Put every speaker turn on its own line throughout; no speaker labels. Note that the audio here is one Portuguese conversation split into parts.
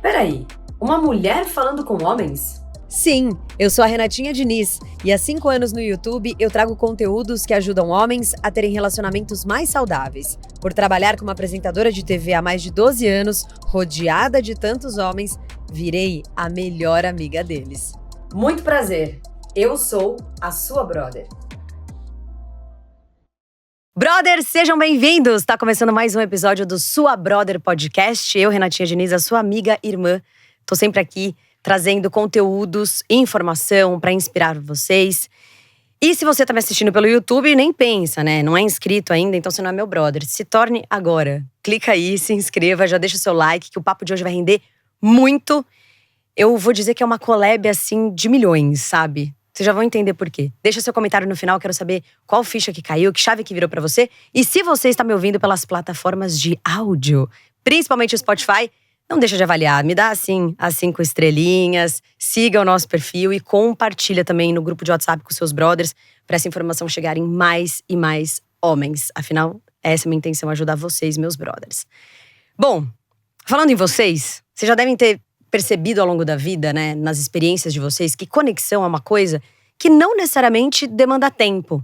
Peraí, uma mulher falando com homens?
Sim, eu sou a Renatinha Diniz e há 5 anos no YouTube eu trago conteúdos que ajudam homens a terem relacionamentos mais saudáveis. Por trabalhar como apresentadora de TV há mais de 12 anos, rodeada de tantos homens, virei a melhor amiga deles.
Muito prazer, eu sou a sua brother.
Brothers, sejam bem-vindos! Tá começando mais um episódio do Sua Brother Podcast. Eu, Renatinha Diniz, a sua amiga e irmã. Tô sempre aqui trazendo conteúdos e informação para inspirar vocês. E se você tá me assistindo pelo YouTube, nem pensa, né? Não é inscrito ainda, então você não é meu brother. Se torne agora. Clica aí, se inscreva, já deixa o seu like, que o papo de hoje vai render muito. Eu vou dizer que é uma collab, assim, de milhões, sabe? Vocês já vão entender por quê. Deixa seu comentário no final, quero saber qual ficha que caiu, que chave que virou pra você. E se você está me ouvindo pelas plataformas de áudio, principalmente o Spotify, não deixa de avaliar. Me dá, assim, as 5 estrelinhas, siga o nosso perfil e compartilha também no grupo de WhatsApp com seus brothers pra essa informação chegar em mais e mais homens. Afinal, essa é a minha intenção, ajudar vocês, meus brothers. Bom, falando em vocês já devem ter percebido ao longo da vida, né, nas experiências de vocês, que conexão é uma coisa que não necessariamente demanda tempo,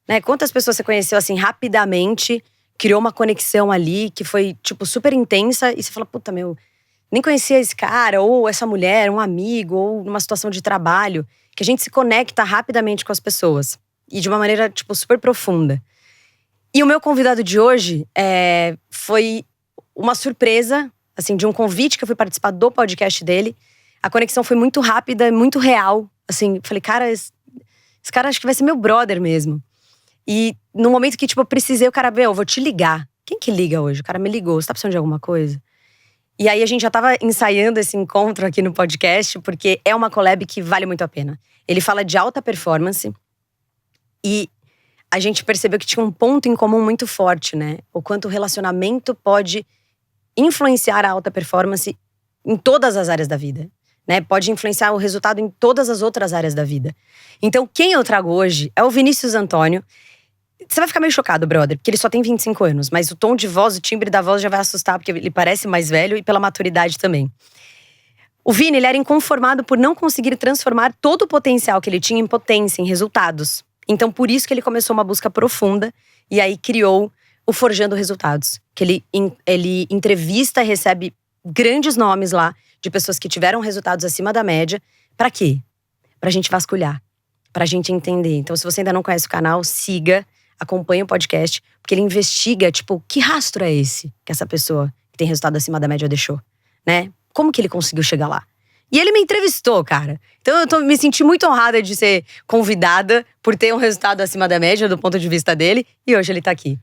né? Quantas pessoas você conheceu assim rapidamente, criou uma conexão ali que foi tipo super intensa e você fala, puta meu, nem conhecia esse cara ou essa mulher, um amigo ou numa situação de trabalho, que a gente se conecta rapidamente com as pessoas e de uma maneira tipo super profunda. E o meu convidado de hoje foi uma surpresa, assim, de um convite que eu fui participar do podcast dele. A conexão foi muito rápida, muito real. Assim, falei, cara, esse cara acho que vai ser meu brother mesmo. E no momento que, tipo, eu precisei, o cara, eu vou te ligar. Quem que liga hoje? O cara me ligou, você tá precisando de alguma coisa? E aí a gente já tava ensaiando esse encontro aqui no podcast, porque é uma collab que vale muito a pena. Ele fala de alta performance e a gente percebeu que tinha um ponto em comum muito forte, né? O quanto o relacionamento pode influenciar a alta performance em todas as áreas da vida, né? Pode influenciar o resultado em todas as outras áreas da vida. Então, quem eu trago hoje é o Vinícius Antônio. Você vai ficar meio chocado, brother, porque ele só tem 25 anos, mas o tom de voz, o timbre da voz já vai assustar, porque ele parece mais velho e pela maturidade também. O Vini, ele era inconformado por não conseguir transformar todo o potencial que ele tinha em potência, em resultados. Então, por isso que ele começou uma busca profunda e aí criou o Forjando Resultados, que ele entrevista e recebe grandes nomes lá de pessoas que tiveram resultados acima da média. Pra quê? Pra gente vasculhar, pra gente entender. Então, se você ainda não conhece o canal, siga, acompanhe o podcast, porque ele investiga, tipo, que rastro é esse que essa pessoa que tem resultado acima da média deixou, né? Como que ele conseguiu chegar lá? E ele me entrevistou, cara. Então me senti muito honrada de ser convidada por ter um resultado acima da média do ponto de vista dele. E hoje ele tá aqui.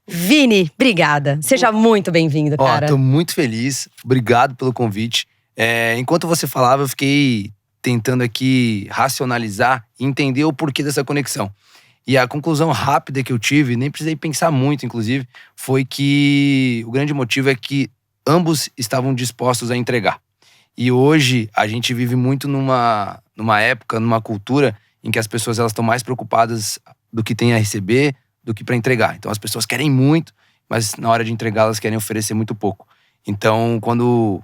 Vini, obrigada. Seja muito bem-vindo, cara.
Tô muito feliz. Obrigado pelo convite. Enquanto você falava, eu fiquei tentando aqui racionalizar e entender o porquê dessa conexão. E a conclusão rápida que eu tive, nem precisei pensar muito, inclusive, foi que o grande motivo é que ambos estavam dispostos a entregar. E hoje a gente vive muito numa época, numa cultura em que as pessoas elas estão mais preocupadas do que tem a receber do que para entregar. Então as pessoas querem muito, mas na hora de entregar elas querem oferecer muito pouco. Então quando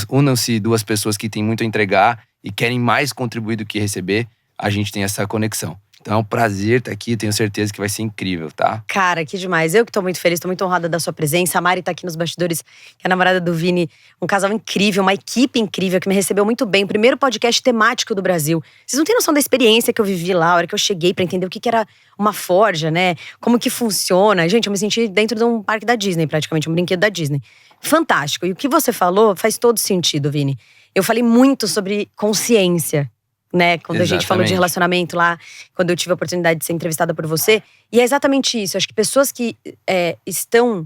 unam-se duas pessoas que têm muito a entregar e querem mais contribuir do que receber, a gente tem essa conexão. Então é um prazer estar aqui, tenho certeza que vai ser incrível, tá?
Cara, que demais. Eu que tô muito feliz, tô muito honrada da sua presença. A Mari tá aqui nos bastidores, que é a namorada do Vini. Um casal incrível, uma equipe incrível, que me recebeu muito bem. O primeiro podcast temático do Brasil. Vocês não têm noção da experiência que eu vivi lá, a hora que eu cheguei pra entender o que era uma forja, né? Como que funciona. Gente, eu me senti dentro de um parque da Disney, praticamente, um brinquedo da Disney. Fantástico. E o que você falou faz todo sentido, Vini. Eu falei muito sobre consciência, né? Quando a gente falou de relacionamento lá, quando eu tive a oportunidade de ser entrevistada por você. E é exatamente isso. Acho que pessoas que estão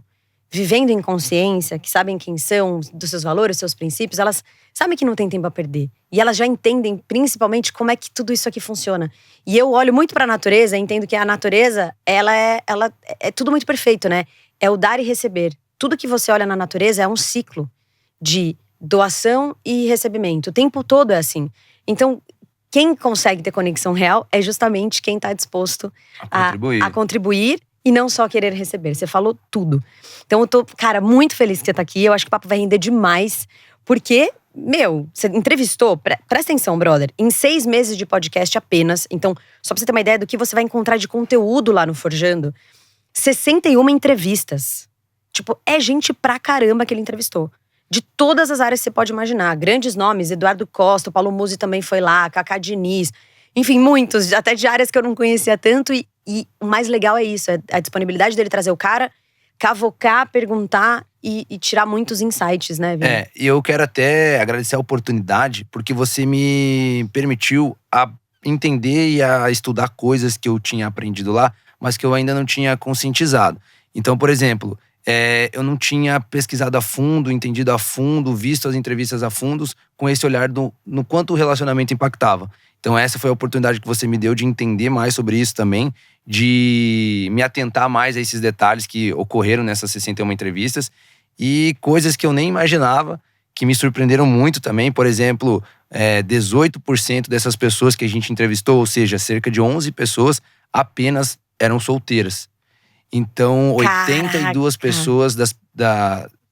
vivendo em consciência, que sabem quem são, dos seus valores, dos seus princípios, elas sabem que não tem tempo a perder. E elas já entendem, principalmente, como é que tudo isso aqui funciona. E eu olho muito pra natureza e entendo que a natureza, ela é tudo muito perfeito, né? É o dar e receber. Tudo que você olha na natureza é um ciclo de doação e recebimento. O tempo todo é assim. Então, quem consegue ter conexão real é justamente quem tá disposto a contribuir e não só querer receber. Você falou tudo. Então eu tô, cara, muito feliz que você tá aqui. Eu acho que o papo vai render demais, Porque, você entrevistou, presta atenção, brother, em 6 meses de podcast apenas. Então, só pra você ter uma ideia do que você vai encontrar de conteúdo lá no Forjando, 61 entrevistas. Tipo, é gente pra caramba que ele entrevistou. De todas as áreas que você pode imaginar. Grandes nomes, Eduardo Costa, o Paulo Musi também foi lá, Cacá Diniz. Enfim, muitos, até de áreas que eu não conhecia tanto. E o mais legal é isso, é a disponibilidade dele trazer o cara, cavocar, perguntar e tirar muitos insights, né, Vini?
E eu quero até agradecer a oportunidade, porque você me permitiu a entender e a estudar coisas que eu tinha aprendido lá, mas que eu ainda não tinha conscientizado. Então, por exemplo, eu não tinha pesquisado a fundo, entendido a fundo, visto as entrevistas a fundos, com esse olhar no quanto o relacionamento impactava. Então essa foi a oportunidade que você me deu de entender mais sobre isso também, de me atentar mais a esses detalhes que ocorreram nessas 61 entrevistas e coisas que eu nem imaginava, que me surpreenderam muito também. Por exemplo, 18% dessas pessoas que a gente entrevistou, ou seja, cerca de 11 pessoas, apenas eram solteiras. Então, 82 pessoas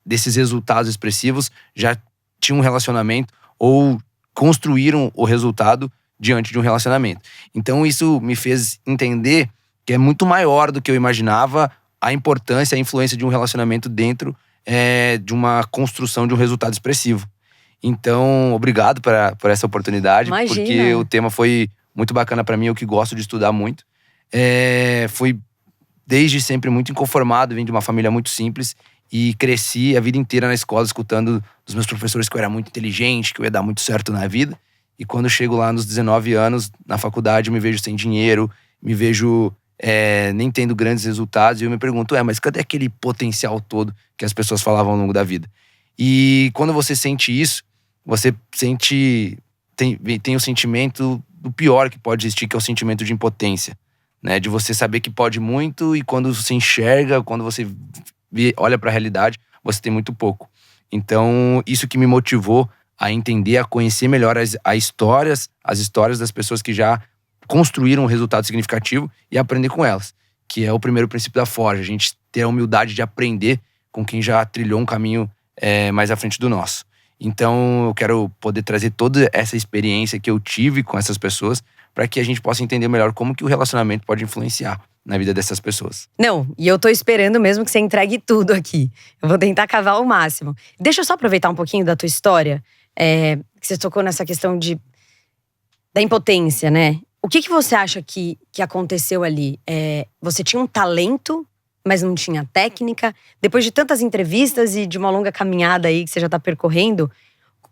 desses resultados expressivos já tinham um relacionamento ou construíram o resultado diante de um relacionamento. Então, isso me fez entender que é muito maior do que eu imaginava a importância, a influência de um relacionamento dentro de uma construção de um resultado expressivo. Então, obrigado por essa oportunidade.
Imagina.
Porque o tema foi muito bacana para mim, eu que gosto de estudar muito. Fui desde sempre muito inconformado, vim de uma família muito simples e cresci a vida inteira na escola escutando dos meus professores que eu era muito inteligente, que eu ia dar muito certo na vida. E quando eu chego lá nos 19 anos, na faculdade, eu me vejo sem dinheiro, me vejo nem tendo grandes resultados. E eu me pergunto, mas cadê aquele potencial todo que as pessoas falavam ao longo da vida? E quando você sente isso, você tem o sentimento do pior que pode existir, que é o sentimento de impotência. Né, de você saber que pode muito e quando você enxerga, quando você olha para a realidade, você tem muito pouco. Então, isso que me motivou a entender, a conhecer melhor as histórias das pessoas que já construíram um resultado significativo e aprender com elas, que é o primeiro princípio da Forja, a gente ter a humildade de aprender com quem já trilhou um caminho mais à frente do nosso. Então, eu quero poder trazer toda essa experiência que eu tive com essas pessoas para que a gente possa entender melhor como que o relacionamento pode influenciar na vida dessas pessoas.
Não, e eu tô esperando mesmo que você entregue tudo aqui. Eu vou tentar cavar o máximo. Deixa eu só aproveitar um pouquinho da tua história, que você tocou nessa questão da impotência, né? O que você acha que aconteceu ali? Você tinha um talento, mas não tinha técnica? Depois de tantas entrevistas e de uma longa caminhada aí que você já tá percorrendo,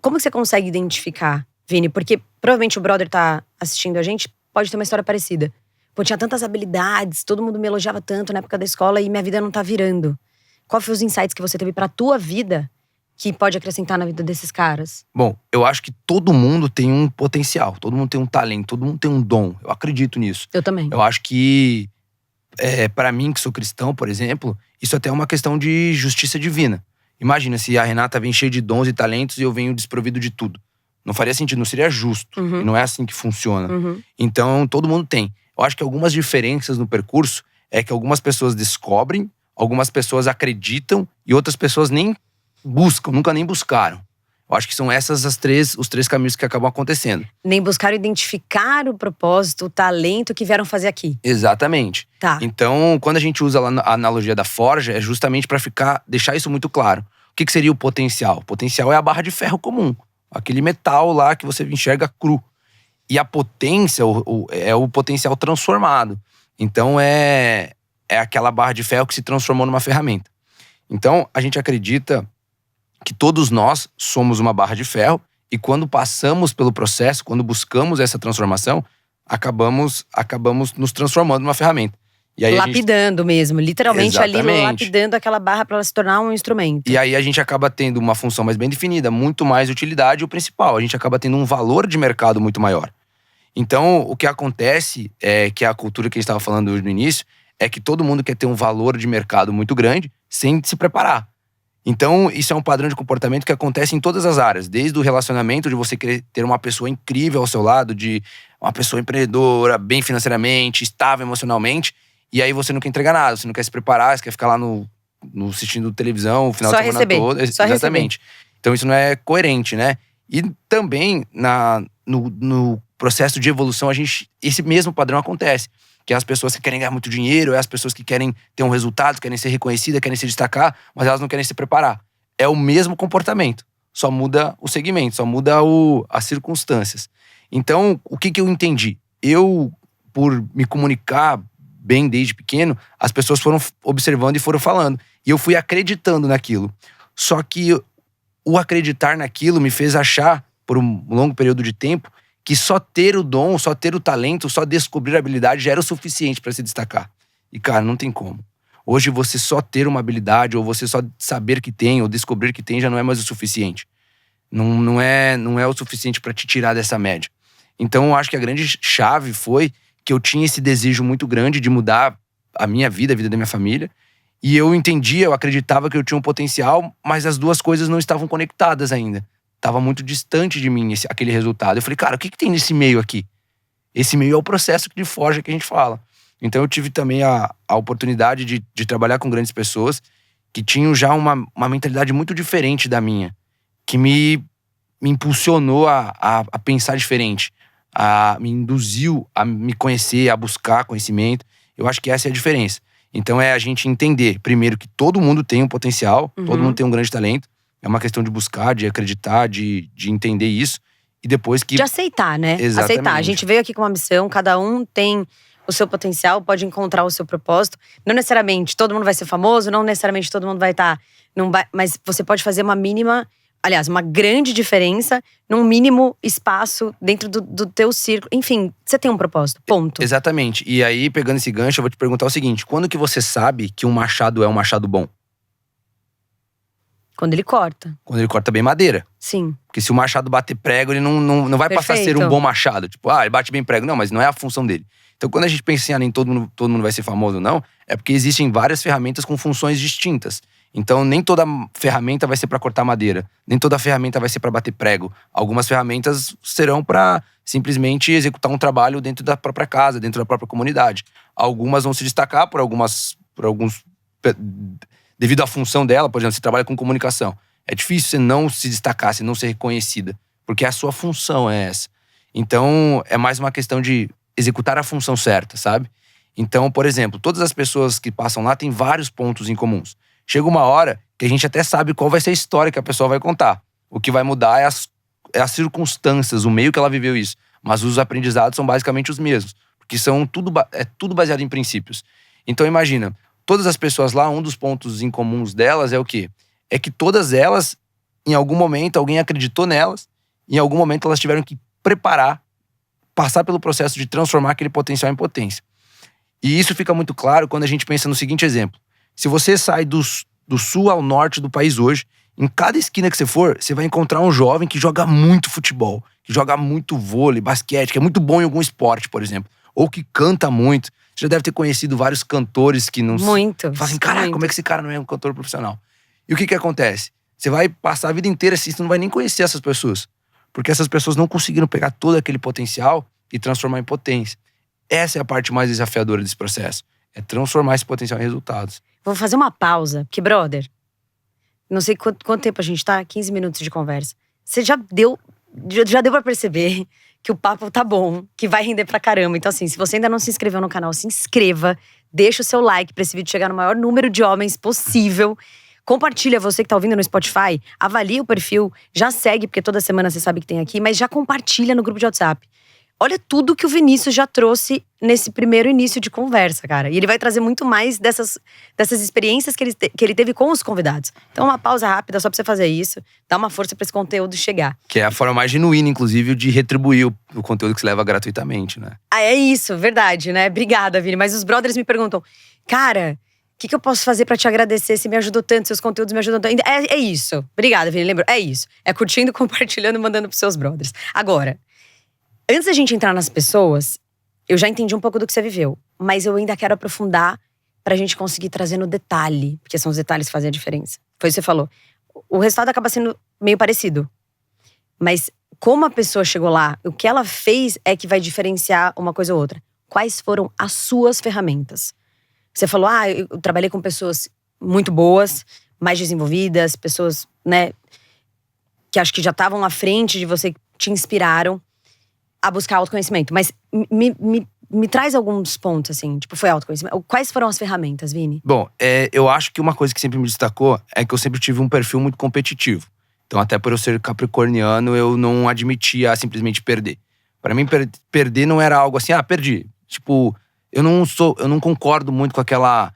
como que você consegue identificar, Vini? Porque provavelmente o brother tá assistindo a gente, pode ter uma história parecida. Pô, tinha tantas habilidades, todo mundo me elogiava tanto na época da escola e minha vida não tá virando. Qual foi os insights que você teve pra tua vida que pode acrescentar na vida desses caras?
Bom, eu acho que todo mundo tem um potencial, todo mundo tem um talento, todo mundo tem um dom. Eu acredito nisso.
Eu também.
Eu acho que, pra mim que sou cristão, por exemplo, isso até é uma questão de justiça divina. Imagina se a Renata vem cheia de dons e talentos e eu venho desprovido de tudo. Não faria sentido, não seria justo.
Uhum.
E não é assim que funciona.
Uhum.
Então, todo mundo tem. Eu acho que algumas diferenças no percurso é que algumas pessoas descobrem, algumas pessoas acreditam e outras pessoas nem buscam, nunca nem buscaram. Eu acho que são os três caminhos que acabam acontecendo.
Nem buscaram identificar o propósito, o talento que vieram fazer aqui.
Exatamente.
Tá.
Então, quando a gente usa lá a analogia da Forja, é justamente para deixar isso muito claro. O que seria o potencial? O potencial é a barra de ferro comum. Aquele metal lá que você enxerga cru. E a potência é o potencial transformado. Então, é aquela barra de ferro que se transformou numa ferramenta. Então, a gente acredita que todos nós somos uma barra de ferro e quando passamos pelo processo, quando buscamos essa transformação, acabamos nos transformando numa ferramenta. E aí
lapidando mesmo, literalmente.
Exatamente.
Ali lapidando aquela barra para ela se tornar um instrumento.
E aí a gente acaba tendo uma função mais bem definida, muito mais utilidade e o principal, a gente acaba tendo um valor de mercado muito maior. Então, o que acontece que é a cultura que a gente estava falando hoje no início, é que todo mundo quer ter um valor de mercado muito grande sem se preparar. Então, isso é um padrão de comportamento que acontece em todas as áreas. Desde o relacionamento, de você querer ter uma pessoa incrível ao seu lado, de uma pessoa empreendedora, bem financeiramente, estável emocionalmente. E aí você não quer entregar nada, você não quer se preparar, você quer ficar lá no assistindo televisão o final
só
de semana
receber,
todo.
só
Exatamente.
Receber.
Então isso não é coerente, né? E também no processo de evolução, esse mesmo padrão acontece. Que é as pessoas que querem ganhar muito dinheiro, é as pessoas que querem ter um resultado, querem ser reconhecidas, querem se destacar, mas elas não querem se preparar. É o mesmo comportamento, só muda o segmento, só muda as circunstâncias. Então, o que eu entendi? Eu, por me comunicar bem desde pequeno, as pessoas foram observando e foram falando. E eu fui acreditando naquilo. Só que o acreditar naquilo me fez achar, por um longo período de tempo, que só ter o dom, só ter o talento, só descobrir a habilidade já era o suficiente para se destacar. E, cara, não tem como. Hoje, você só ter uma habilidade, ou você só saber que tem, ou descobrir que tem, já não é mais o suficiente. Não é o suficiente para te tirar dessa média. Então, eu acho que a grande chave foi que eu tinha esse desejo muito grande de mudar a minha vida, a vida da minha família. E eu entendia, eu acreditava que eu tinha um potencial, mas as duas coisas não estavam conectadas ainda. Tava muito distante de mim aquele resultado. Eu falei, cara, o que tem nesse meio aqui? Esse meio é o processo de forja que a gente fala. Então eu tive também a oportunidade de trabalhar com grandes pessoas que tinham já uma mentalidade muito diferente da minha. Que me impulsionou a pensar diferente. Me induziu a me conhecer, a buscar conhecimento. Eu acho que essa é a diferença. Então é a gente entender, primeiro, que todo mundo tem um potencial, todo mundo tem um grande talento. É uma questão de buscar, de acreditar, de entender isso. E depois que…
De aceitar, né?
Exatamente.
Aceitar. A gente veio aqui com uma missão, cada um tem o seu potencial, pode encontrar o seu propósito. Não necessariamente todo mundo vai ser famoso, não necessariamente todo mundo vai estar… mas você pode fazer uma mínima… Aliás, uma grande diferença num mínimo espaço dentro do teu círculo. Enfim, você tem um propósito, ponto.
Exatamente. E aí, pegando esse gancho, eu vou te perguntar o seguinte. Quando que você sabe que um machado é um machado bom?
Quando ele corta.
Quando ele corta bem madeira.
Sim.
Porque se o machado bater prego, ele não vai passar a ser um bom machado. Tipo, ele bate bem prego. Não, mas não é a função dele. Então, quando a gente pensa em nem todo mundo vai ser famoso ou não, é porque existem várias ferramentas com funções distintas. Então, nem toda ferramenta vai ser para cortar madeira. Nem toda ferramenta vai ser para bater prego. Algumas ferramentas serão para simplesmente executar um trabalho dentro da própria casa, dentro da própria comunidade. Algumas vão se destacar por alguns… Devido à função dela, por exemplo, você trabalha com comunicação. É difícil você não se destacar, você não ser reconhecida. Porque a sua função é essa. Então, é mais uma questão de executar a função certa, sabe? Então, por exemplo, todas as pessoas que passam lá têm vários pontos em comuns. Chega uma hora que a gente até sabe qual vai ser a história que a pessoa vai contar. O que vai mudar é as circunstâncias, o meio que ela viveu isso. Mas os aprendizados são basicamente os mesmos. Porque é tudo baseado em princípios. Então, imagina… Todas as pessoas lá, um dos pontos em comuns delas é o quê? É que todas elas, em algum momento, alguém acreditou nelas. Em algum momento, elas tiveram que preparar, passar pelo processo de transformar aquele potencial em potência. E isso fica muito claro quando a gente pensa no seguinte exemplo. Se você sai do sul ao norte do país hoje, em cada esquina que você for, você vai encontrar um jovem que joga muito futebol, que joga muito vôlei, basquete, que é muito bom em algum esporte, por exemplo. Ou que canta muito. Você já deve ter conhecido vários cantores que não…
Muito.
Fala assim, caraca, como é que esse cara não é um cantor profissional? E o que acontece? Você vai passar a vida inteira assim, você não vai nem conhecer essas pessoas. Porque essas pessoas não conseguiram pegar todo aquele potencial e transformar em potência. Essa é a parte mais desafiadora desse processo. É transformar esse potencial em resultados.
Vou fazer uma pausa, porque, brother, não sei quanto tempo a gente tá, 15 minutos de conversa. Você já deu pra perceber que o papo tá bom, que vai render pra caramba. Então assim, se você ainda não se inscreveu no canal, se inscreva. Deixa o seu like pra esse vídeo chegar no maior número de homens possível. Compartilha, você que tá ouvindo no Spotify, avalia o perfil, já segue, porque toda semana você sabe que tem aqui, mas já compartilha no grupo de WhatsApp. Olha tudo que o Vinícius já trouxe nesse primeiro início de conversa, cara. E ele vai trazer muito mais dessas experiências que ele teve com os convidados. Então, uma pausa rápida só pra você fazer isso. Dá uma força pra esse conteúdo chegar.
Que é a forma mais genuína, inclusive, de retribuir o conteúdo que se leva gratuitamente, né?
É isso, verdade, né? Obrigada, Vini. Mas os brothers me perguntam, cara… O que eu posso fazer pra te agradecer? Você me ajudou tanto, seus conteúdos me ajudam tanto. É isso. Obrigada, Vini. Lembra? É isso. É curtindo, compartilhando, mandando pros seus brothers. Agora, antes da gente entrar nas pessoas, eu já entendi um pouco do que você viveu. Mas eu ainda quero aprofundar pra gente conseguir trazer no detalhe. Porque são os detalhes que fazem a diferença. Foi o que você falou. O resultado acaba sendo meio parecido. Mas como a pessoa chegou lá, o que ela fez é que vai diferenciar uma coisa ou outra. Quais foram as suas ferramentas? Você falou, eu trabalhei com pessoas muito boas, mais desenvolvidas, pessoas, né? que acho que já estavam à frente de você, te inspiraram a buscar autoconhecimento. Mas me traz alguns pontos, assim, tipo, foi autoconhecimento. Quais foram as ferramentas, Vini?
Bom, eu acho que uma coisa que sempre me destacou é que eu sempre tive um perfil muito competitivo. Então, até por eu ser capricorniano, eu não admitia simplesmente perder. Pra mim, perder não era algo assim, perdi. Tipo, eu não concordo muito com aquela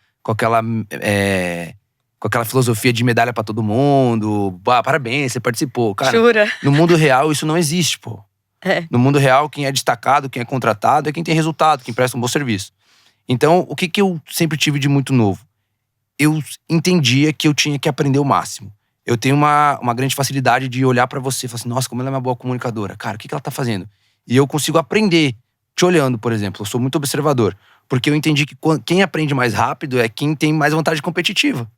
filosofia de medalha pra todo mundo. Parabéns, você participou. Cara,
Jura?
no mundo real isso não existe, pô. No mundo real, quem é destacado, quem é contratado é quem tem resultado, quem presta um bom serviço. Então, o que eu sempre tive de muito novo? Eu entendia que eu tinha que aprender o máximo. Eu tenho uma grande facilidade de olhar pra você e falar assim, nossa, como ela é uma boa comunicadora. Cara, o que ela tá fazendo? E eu consigo aprender te olhando, por exemplo. Eu sou muito observador. Porque eu entendi que quem aprende mais rápido é quem tem mais vontade competitiva.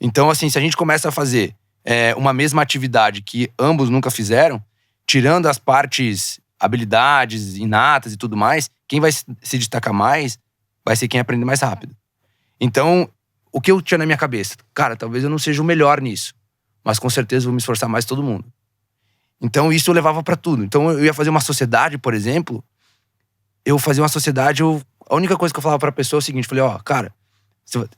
Então, assim, se a gente começa a fazer uma mesma atividade que ambos nunca fizeram, tirando as partes, habilidades inatas e tudo mais, quem vai se destacar mais vai ser quem aprende mais rápido. Então, o que eu tinha na minha cabeça? Cara, talvez eu não seja o melhor nisso, mas com certeza vou me esforçar mais que todo mundo. Então, isso eu levava pra tudo. Então, eu ia fazer uma sociedade, por exemplo. Eu fazia uma sociedade, a única coisa que eu falava pra pessoa é o seguinte, eu falei, cara,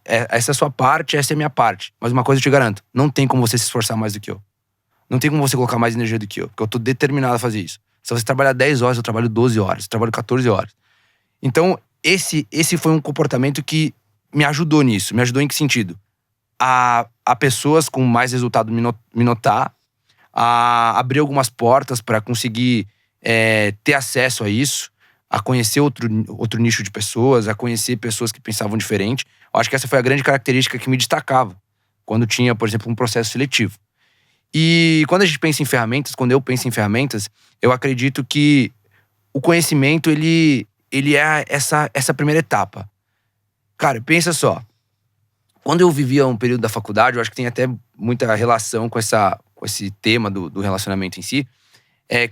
essa é a sua parte, essa é a minha parte. Mas uma coisa eu te garanto, não tem como você se esforçar mais do que eu. Não tem como você colocar mais energia do que eu, porque eu tô determinado a fazer isso. Se você trabalhar 10 horas, eu trabalho 12 horas, eu trabalho 14 horas. Então, esse foi um comportamento que me ajudou nisso. Me ajudou em que sentido? A pessoas com mais resultado me notar, a abrir algumas portas para conseguir ter acesso a isso, a conhecer outro nicho de pessoas, a conhecer pessoas que pensavam diferente. Eu acho que essa foi a grande característica que me destacava quando tinha, por exemplo, um processo seletivo. E quando a gente pensa em ferramentas, quando eu penso em ferramentas, eu acredito que o conhecimento, ele é essa primeira etapa. Cara, pensa só. Quando eu vivia um período da faculdade, eu acho que tem até muita relação com esse tema do relacionamento em si.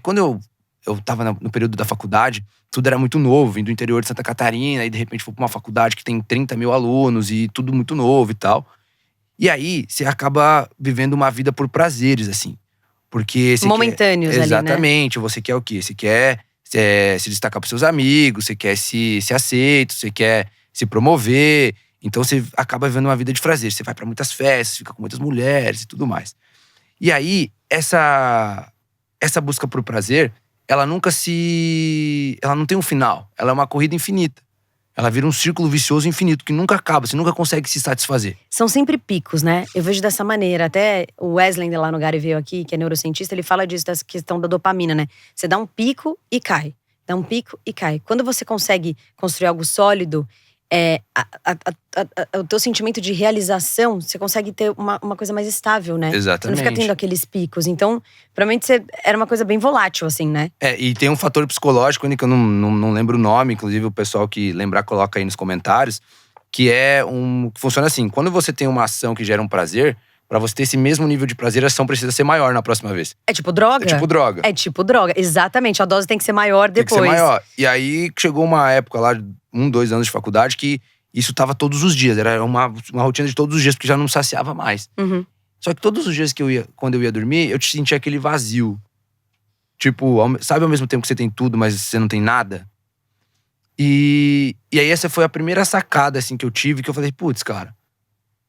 Quando eu tava no período da faculdade, tudo era muito novo, vim do interior de Santa Catarina, e de repente fui pra uma faculdade que tem 30 mil alunos e tudo muito novo e tal. E aí, você acaba vivendo uma vida por prazeres, assim. Porque você
momentâneos
quer…
ali, né?
Exatamente. Você quer o quê? Você quer se destacar pros seus amigos, você quer ser aceito, você quer se promover. Então, você acaba vivendo uma vida de prazer. Você vai pra muitas festas, fica com muitas mulheres e tudo mais. E aí, essa busca por prazer, ela não tem um final. Ela é uma corrida infinita. Ela vira um círculo vicioso infinito, que nunca acaba, você nunca consegue se satisfazer.
São sempre picos, né? Eu vejo dessa maneira. Até o Wesley lá no Gary veio aqui, que é neurocientista, ele fala disso, dessa questão da dopamina, né? Você dá um pico e cai. Dá um pico e cai. Quando você consegue construir algo sólido, o teu sentimento de realização, você consegue ter uma coisa mais estável, né?
Exatamente.
Você não fica tendo aqueles picos. Então, provavelmente era uma coisa bem volátil, assim, né?
E tem um fator psicológico, que eu não lembro o nome, inclusive o pessoal que lembrar coloca aí nos comentários, que que funciona assim, quando você tem uma ação que gera um prazer, pra você ter esse mesmo nível de prazer, a ação precisa ser maior na próxima vez.
É tipo droga?
É tipo droga.
É tipo droga, exatamente. A dose tem que ser maior depois.
Tem que ser maior. E aí chegou uma época lá, 2 anos de faculdade, que isso tava todos os dias. Era uma rotina de todos os dias, porque já não saciava mais.
Uhum.
Só que todos os dias quando eu ia dormir, eu sentia aquele vazio. Tipo, sabe ao mesmo tempo que você tem tudo, mas você não tem nada? E aí essa foi a primeira sacada, assim, que eu tive, que eu falei, putz, cara,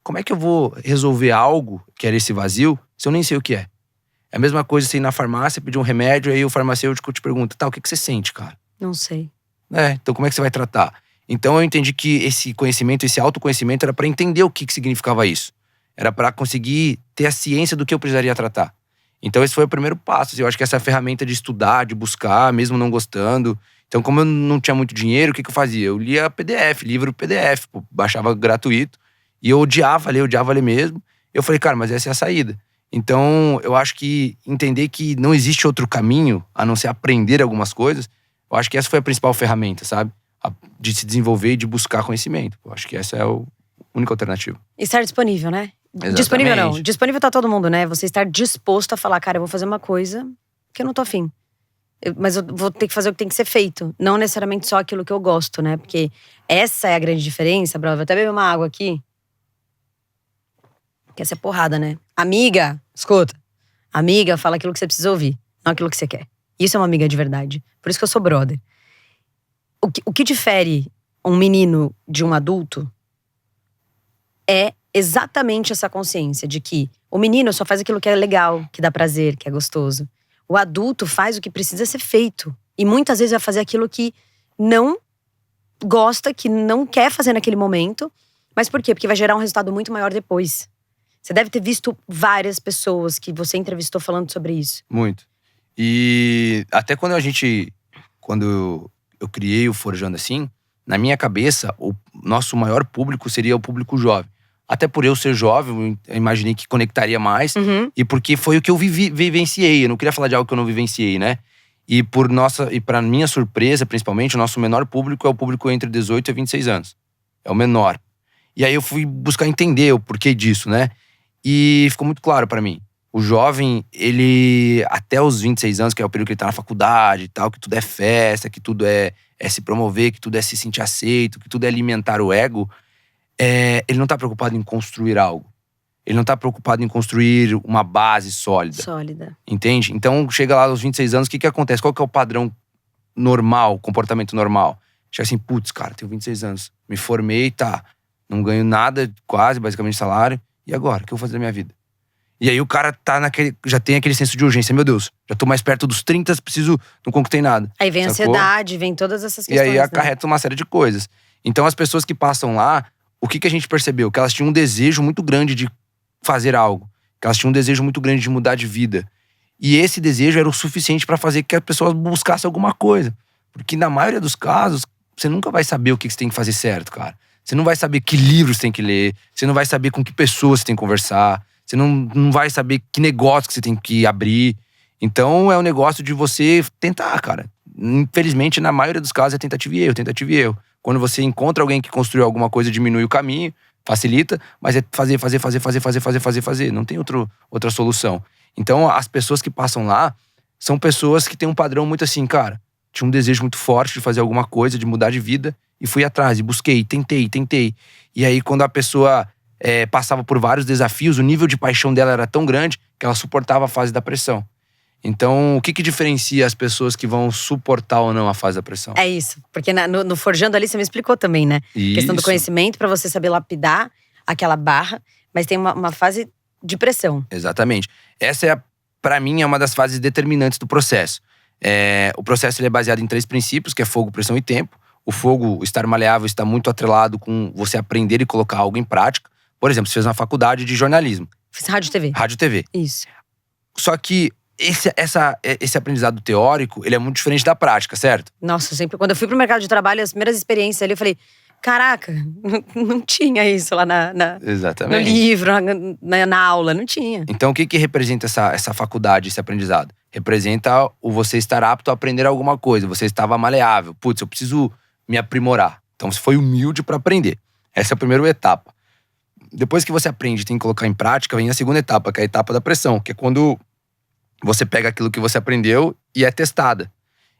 como é que eu vou resolver algo, que era esse vazio, se eu nem sei o que é? É a mesma coisa você ir na farmácia, pedir um remédio, aí o farmacêutico te pergunta, o que você sente, cara?
Não sei.
Então como é que você vai tratar? Então eu entendi que esse conhecimento, esse autoconhecimento era pra entender o que significava isso. Era pra conseguir ter a ciência do que eu precisaria tratar. Então esse foi o primeiro passo. Eu acho que essa ferramenta de estudar, de buscar, mesmo não gostando. Então como eu não tinha muito dinheiro, o que eu fazia? Eu lia PDF, livro PDF, baixava gratuito. E eu odiava ler mesmo. Eu falei, cara, mas essa é a saída. Então eu acho que entender que não existe outro caminho, a não ser aprender algumas coisas, eu acho que essa foi a principal ferramenta, sabe? De se desenvolver e de buscar conhecimento. Eu acho que essa é a única alternativa.
Estar disponível, né?
Exatamente.
Disponível não. Disponível tá todo mundo, né? Você estar disposto a falar, cara, eu vou fazer uma coisa que eu não tô afim. Mas eu vou ter que fazer o que tem que ser feito. Não necessariamente só aquilo que eu gosto, né? Porque essa é a grande diferença, brother. Vou até beber uma água aqui. Que essa é porrada, né? Amiga, escuta. Amiga, fala aquilo que você precisa ouvir, não aquilo que você quer. Isso é uma amiga de verdade. Por isso que eu sou brother. O que difere um menino de um adulto é exatamente essa consciência de que o menino só faz aquilo que é legal, que dá prazer, que é gostoso. O adulto faz o que precisa ser feito. E muitas vezes vai fazer aquilo que não gosta, que não quer fazer naquele momento. Mas por quê? Porque vai gerar um resultado muito maior depois. Você deve ter visto várias pessoas que você entrevistou falando sobre isso.
Muito. E até quando eu criei o Forjando Assim, na minha cabeça, o nosso maior público seria o público jovem. Até por eu ser jovem, eu imaginei que conectaria mais. E porque foi o que eu vivenciei. Eu não queria falar de algo que eu não vivenciei, né? E pra minha surpresa, principalmente, o nosso menor público é o público entre 18 e 26 anos. É o menor. E aí eu fui buscar entender o porquê disso, né? E ficou muito claro pra mim. O jovem, ele, até os 26 anos, que é o período que ele tá na faculdade e tal, que tudo é festa, que tudo é se promover, que tudo é se sentir aceito, que tudo é alimentar o ego, ele não tá preocupado em construir algo. Ele não tá preocupado em construir uma base sólida. Entende? Então, chega lá aos 26 anos, o que acontece? Qual que é o padrão normal, comportamento normal? Chega assim, putz, cara, tenho 26 anos. Me formei, tá. Não ganho nada, quase, basicamente, salário. E agora? O que eu vou fazer da minha vida? E aí o cara tá já tem aquele senso de urgência. Meu Deus, já tô mais perto dos 30, não conquistei nada.
Aí vem a ansiedade, vem todas essas questões.
E aí acarreta uma série de coisas. Então as pessoas que passam lá, o que a gente percebeu? Que elas tinham um desejo muito grande de fazer algo. Que elas tinham um desejo muito grande de mudar de vida. E esse desejo era o suficiente pra fazer que a pessoa buscasse alguma coisa. Porque na maioria dos casos, você nunca vai saber o que você tem que fazer certo, cara. Você não vai saber que livros você tem que ler. Você não vai saber com que pessoas você tem que conversar. Você não vai saber que negócio que você tem que abrir. Então, é um negócio de você tentar, cara. Infelizmente, na maioria dos casos, é tentativa e erro. Quando você encontra alguém que construiu alguma coisa, diminui o caminho, facilita. Mas é fazer. Não tem outra solução. Então, as pessoas que passam lá são pessoas que têm um padrão muito assim, cara. Tinha um desejo muito forte de fazer alguma coisa, de mudar de vida. E fui atrás, e busquei, tentei. E aí, quando a pessoa passava por vários desafios, o nível de paixão dela era tão grande que ela suportava a fase da pressão. Então, o que diferencia as pessoas que vão suportar ou não a fase da pressão?
É isso, porque no Forjando ali você me explicou também, né?
Isso.
Questão do conhecimento, pra você saber lapidar aquela barra, mas tem uma fase de pressão.
Exatamente. Essa, pra mim, é uma das fases determinantes do processo. O processo ele é baseado em 3 princípios, que é fogo, pressão e tempo. O fogo, estar maleável, está muito atrelado com você aprender e colocar algo em prática. Por exemplo, você fez uma faculdade de jornalismo.
Fiz rádio e TV.
Rádio e TV.
Isso.
Só que esse aprendizado teórico, ele é muito diferente da prática, certo?
Nossa, quando eu fui pro mercado de trabalho, as primeiras experiências ali, eu falei… Caraca, não tinha isso lá
Exatamente.
no livro, na aula, não tinha.
Então, o que representa essa faculdade, esse aprendizado? Representa o você estar apto a aprender alguma coisa. Você estava maleável. Putz, eu preciso me aprimorar. Então, você foi humilde para aprender. Essa é a primeira etapa. Depois que você aprende e tem que colocar em prática, vem a segunda etapa, que é a etapa da pressão. Que é quando você pega aquilo que você aprendeu e é testada.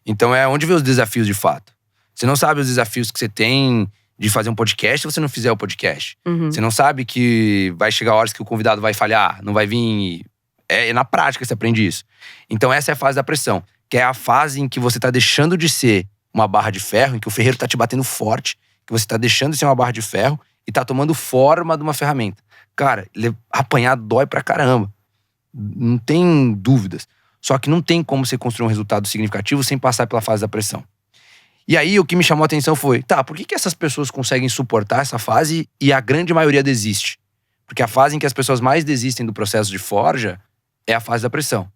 Então, é onde vem os desafios de fato. Você não sabe os desafios que você tem de fazer um podcast se você não fizer o podcast. Você não sabe que vai chegar horas que o convidado vai falhar, não vai vir… É na prática que você aprende isso. Então essa é a fase da pressão, que é a fase em que você tá deixando de ser uma barra de ferro, em que o ferreiro tá te batendo forte, que você tá deixando de ser uma barra de ferro e tá tomando forma de uma ferramenta. Cara, apanhar dói pra caramba. Não tem dúvidas. Só que não tem como você construir um resultado significativo sem passar pela fase da pressão. E aí, o que me chamou a atenção foi… Tá, por que essas pessoas conseguem suportar essa fase e a grande maioria desiste? Porque a fase em que as pessoas mais desistem do processo de forja é a fase da pressão.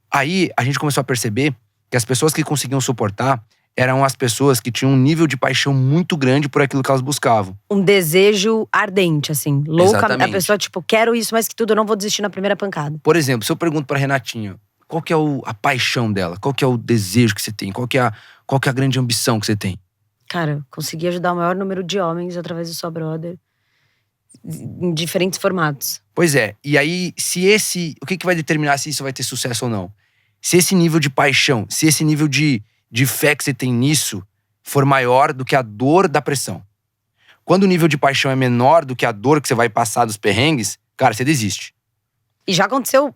Aí, a gente começou a perceber que as pessoas que conseguiam suportar eram as pessoas que tinham um nível de paixão muito grande por aquilo que elas buscavam.
Um desejo ardente, assim. Louca.
Exatamente.
A pessoa, tipo, quero isso mais que tudo, eu não vou desistir na primeira pancada.
Por exemplo, se eu pergunto pra Renatinha, qual que é a paixão dela? Qual que é o desejo que você tem? Qual que é a grande ambição que você tem?
Cara, consegui ajudar o maior número de homens através do Sua Brother. Em diferentes formatos.
Pois é. E aí, o que vai determinar se isso vai ter sucesso ou não? Se esse nível de paixão, se esse nível de fé que você tem nisso for maior do que a dor da pressão. Quando o nível de paixão é menor do que a dor que você vai passar dos perrengues, cara, você desiste.
E já aconteceu…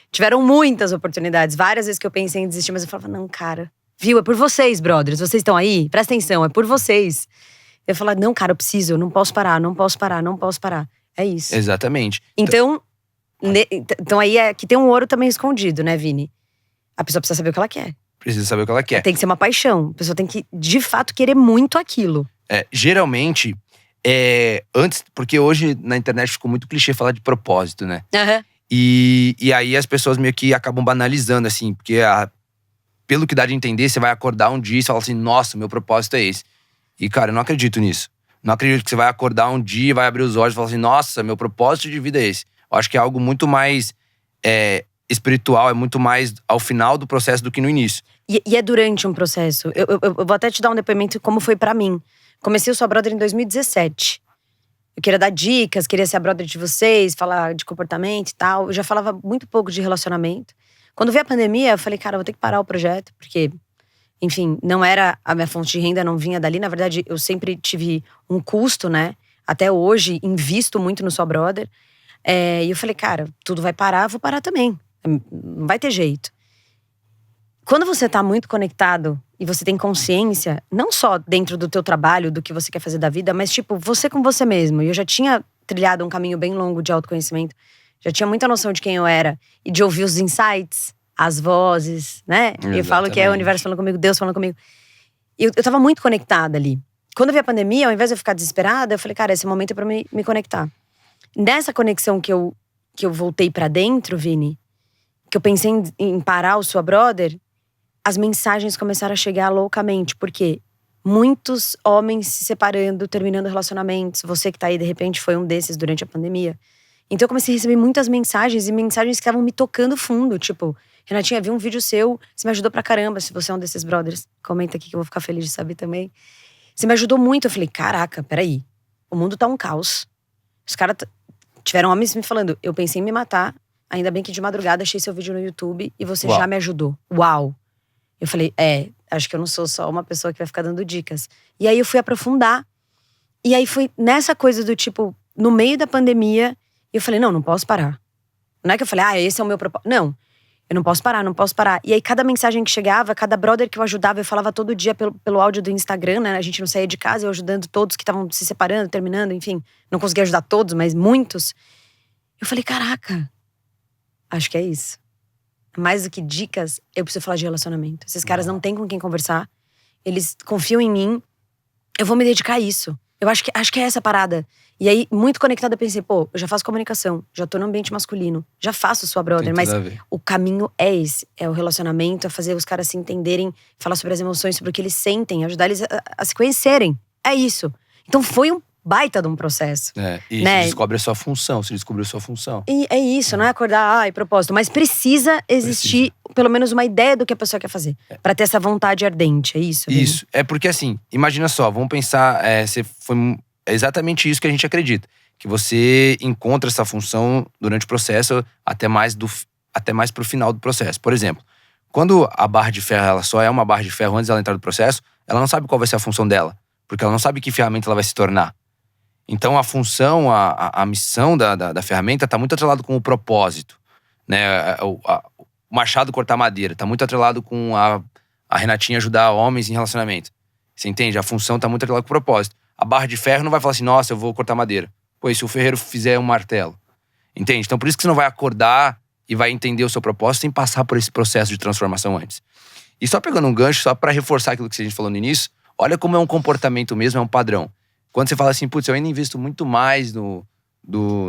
Tiveram muitas oportunidades. Várias vezes que eu pensei em desistir, mas eu falava, não, cara… Viu? É por vocês, brothers. Vocês estão aí? Presta atenção, é por vocês. Eu falava, não, cara, eu preciso. Eu não posso parar, não posso parar, não posso parar. É isso.
Exatamente.
Então aí é que tem um ouro também escondido, né, Vini? A pessoa precisa saber o que ela quer.
Precisa saber o que ela quer.
Tem que ser uma paixão. A pessoa tem que, de fato, querer muito aquilo.
Geralmente… antes, porque hoje na internet ficou muito clichê falar de propósito, né?
Aham.
E aí as pessoas meio que acabam banalizando, assim, porque pelo que dá de entender, você vai acordar um dia e fala assim, nossa, meu propósito é esse. E, cara, eu não acredito nisso. Não acredito que você vai acordar um dia e vai abrir os olhos e falar assim, nossa, meu propósito de vida é esse. Eu acho que é algo muito mais espiritual, é muito mais ao final do processo do que no início.
E é durante um processo. Eu vou até te dar um depoimento de como foi pra mim. Comecei o Sua Brother em 2017. Eu queria dar dicas, queria ser a brother de vocês, falar de comportamento e tal. Eu já falava muito pouco de relacionamento. Quando veio a pandemia, eu falei, cara, eu vou ter que parar o projeto. Porque, enfim, não era a minha fonte de renda, não vinha dali. Na verdade, eu sempre tive um custo, né? Até hoje, invisto muito no Sua Brother. E eu falei, cara, tudo vai parar, eu vou parar também. Não vai ter jeito. Quando você tá muito conectado e você tem consciência, não só dentro do teu trabalho, do que você quer fazer da vida, mas tipo, você com você mesmo. E eu já tinha trilhado um caminho bem longo de autoconhecimento. Já tinha muita noção de quem eu era. E de ouvir os insights, as vozes, né?
Exatamente.
Eu falo que é o universo falando comigo, Deus falando comigo. Eu tava muito conectada ali. Quando veio a pandemia, ao invés de eu ficar desesperada, eu falei, cara, esse momento é pra me conectar. Nessa conexão que eu voltei pra dentro, Vini, que eu pensei em parar o Sua Brother, as mensagens começaram a chegar loucamente. Porque muitos homens se separando, terminando relacionamentos. Você que tá aí, de repente, foi um desses durante a pandemia. Então eu comecei a receber muitas mensagens. E mensagens que estavam me tocando fundo. Tipo, Renatinha, vi um vídeo seu. Você me ajudou pra caramba. Se você é um desses brothers, comenta aqui que eu vou ficar feliz de saber também. Você me ajudou muito. Eu falei, caraca, peraí. O mundo tá um caos. Os caras tiveram homens me falando, eu pensei em me matar. Ainda bem que de madrugada achei seu vídeo no YouTube. E você já me ajudou. Uau! Eu falei, acho que eu não sou só uma pessoa que vai ficar dando dicas. E aí eu fui aprofundar. E aí foi nessa coisa do tipo, no meio da pandemia, eu falei, não posso parar. Não é que eu falei, esse é o meu propósito. Não, eu não posso parar, não posso parar. E aí cada mensagem que chegava, cada brother que eu ajudava, eu falava todo dia pelo áudio do Instagram, né? A gente não saía de casa, eu ajudando todos que estavam se separando, terminando, enfim. Não conseguia ajudar todos, mas muitos. Eu falei, caraca, acho que é isso. Mais do que dicas, eu preciso falar de relacionamento. Esses caras não têm com quem conversar. Eles confiam em mim. Eu vou me dedicar a isso. Eu acho que é essa parada. E aí, muito conectada, eu pensei, pô, eu já faço comunicação. Já tô no ambiente masculino. Já faço Sua Brother. Mas o caminho é esse. É o relacionamento, é fazer os caras se entenderem. Falar sobre as emoções, sobre o que eles sentem. Ajudar eles a se conhecerem. É isso. Então foi um baita de um processo.
E
né?
você descobre a sua função, você descobriu a sua função.
E é isso, não é acordar, propósito. Mas precisa existir pelo menos uma ideia do que a pessoa quer fazer. Pra ter essa vontade ardente, é isso?
Isso, é porque assim, imagina só, vamos pensar, é exatamente isso que a gente acredita. Que você encontra essa função durante o processo até mais pro final do processo. Por exemplo, quando a barra de ferro ela só é uma barra de ferro antes dela entrar no processo, ela não sabe qual vai ser a função dela. Porque ela não sabe que ferramenta ela vai se tornar. Então a função, a missão da ferramenta está muito atrelado com o propósito. Né? O machado cortar madeira está muito atrelado com a Renatinha ajudar homens em relacionamento. Você entende? A função está muito atrelada com o propósito. A barra de ferro não vai falar assim, nossa, eu vou cortar madeira. Pô, e se o ferreiro fizer um martelo? Entende? Então por isso que você não vai acordar e vai entender o seu propósito sem passar por esse processo de transformação antes. E só pegando um gancho, só para reforçar aquilo que a gente falou no início, olha como é um comportamento mesmo, é um padrão. Quando você fala assim, putz, eu ainda invisto muito mais no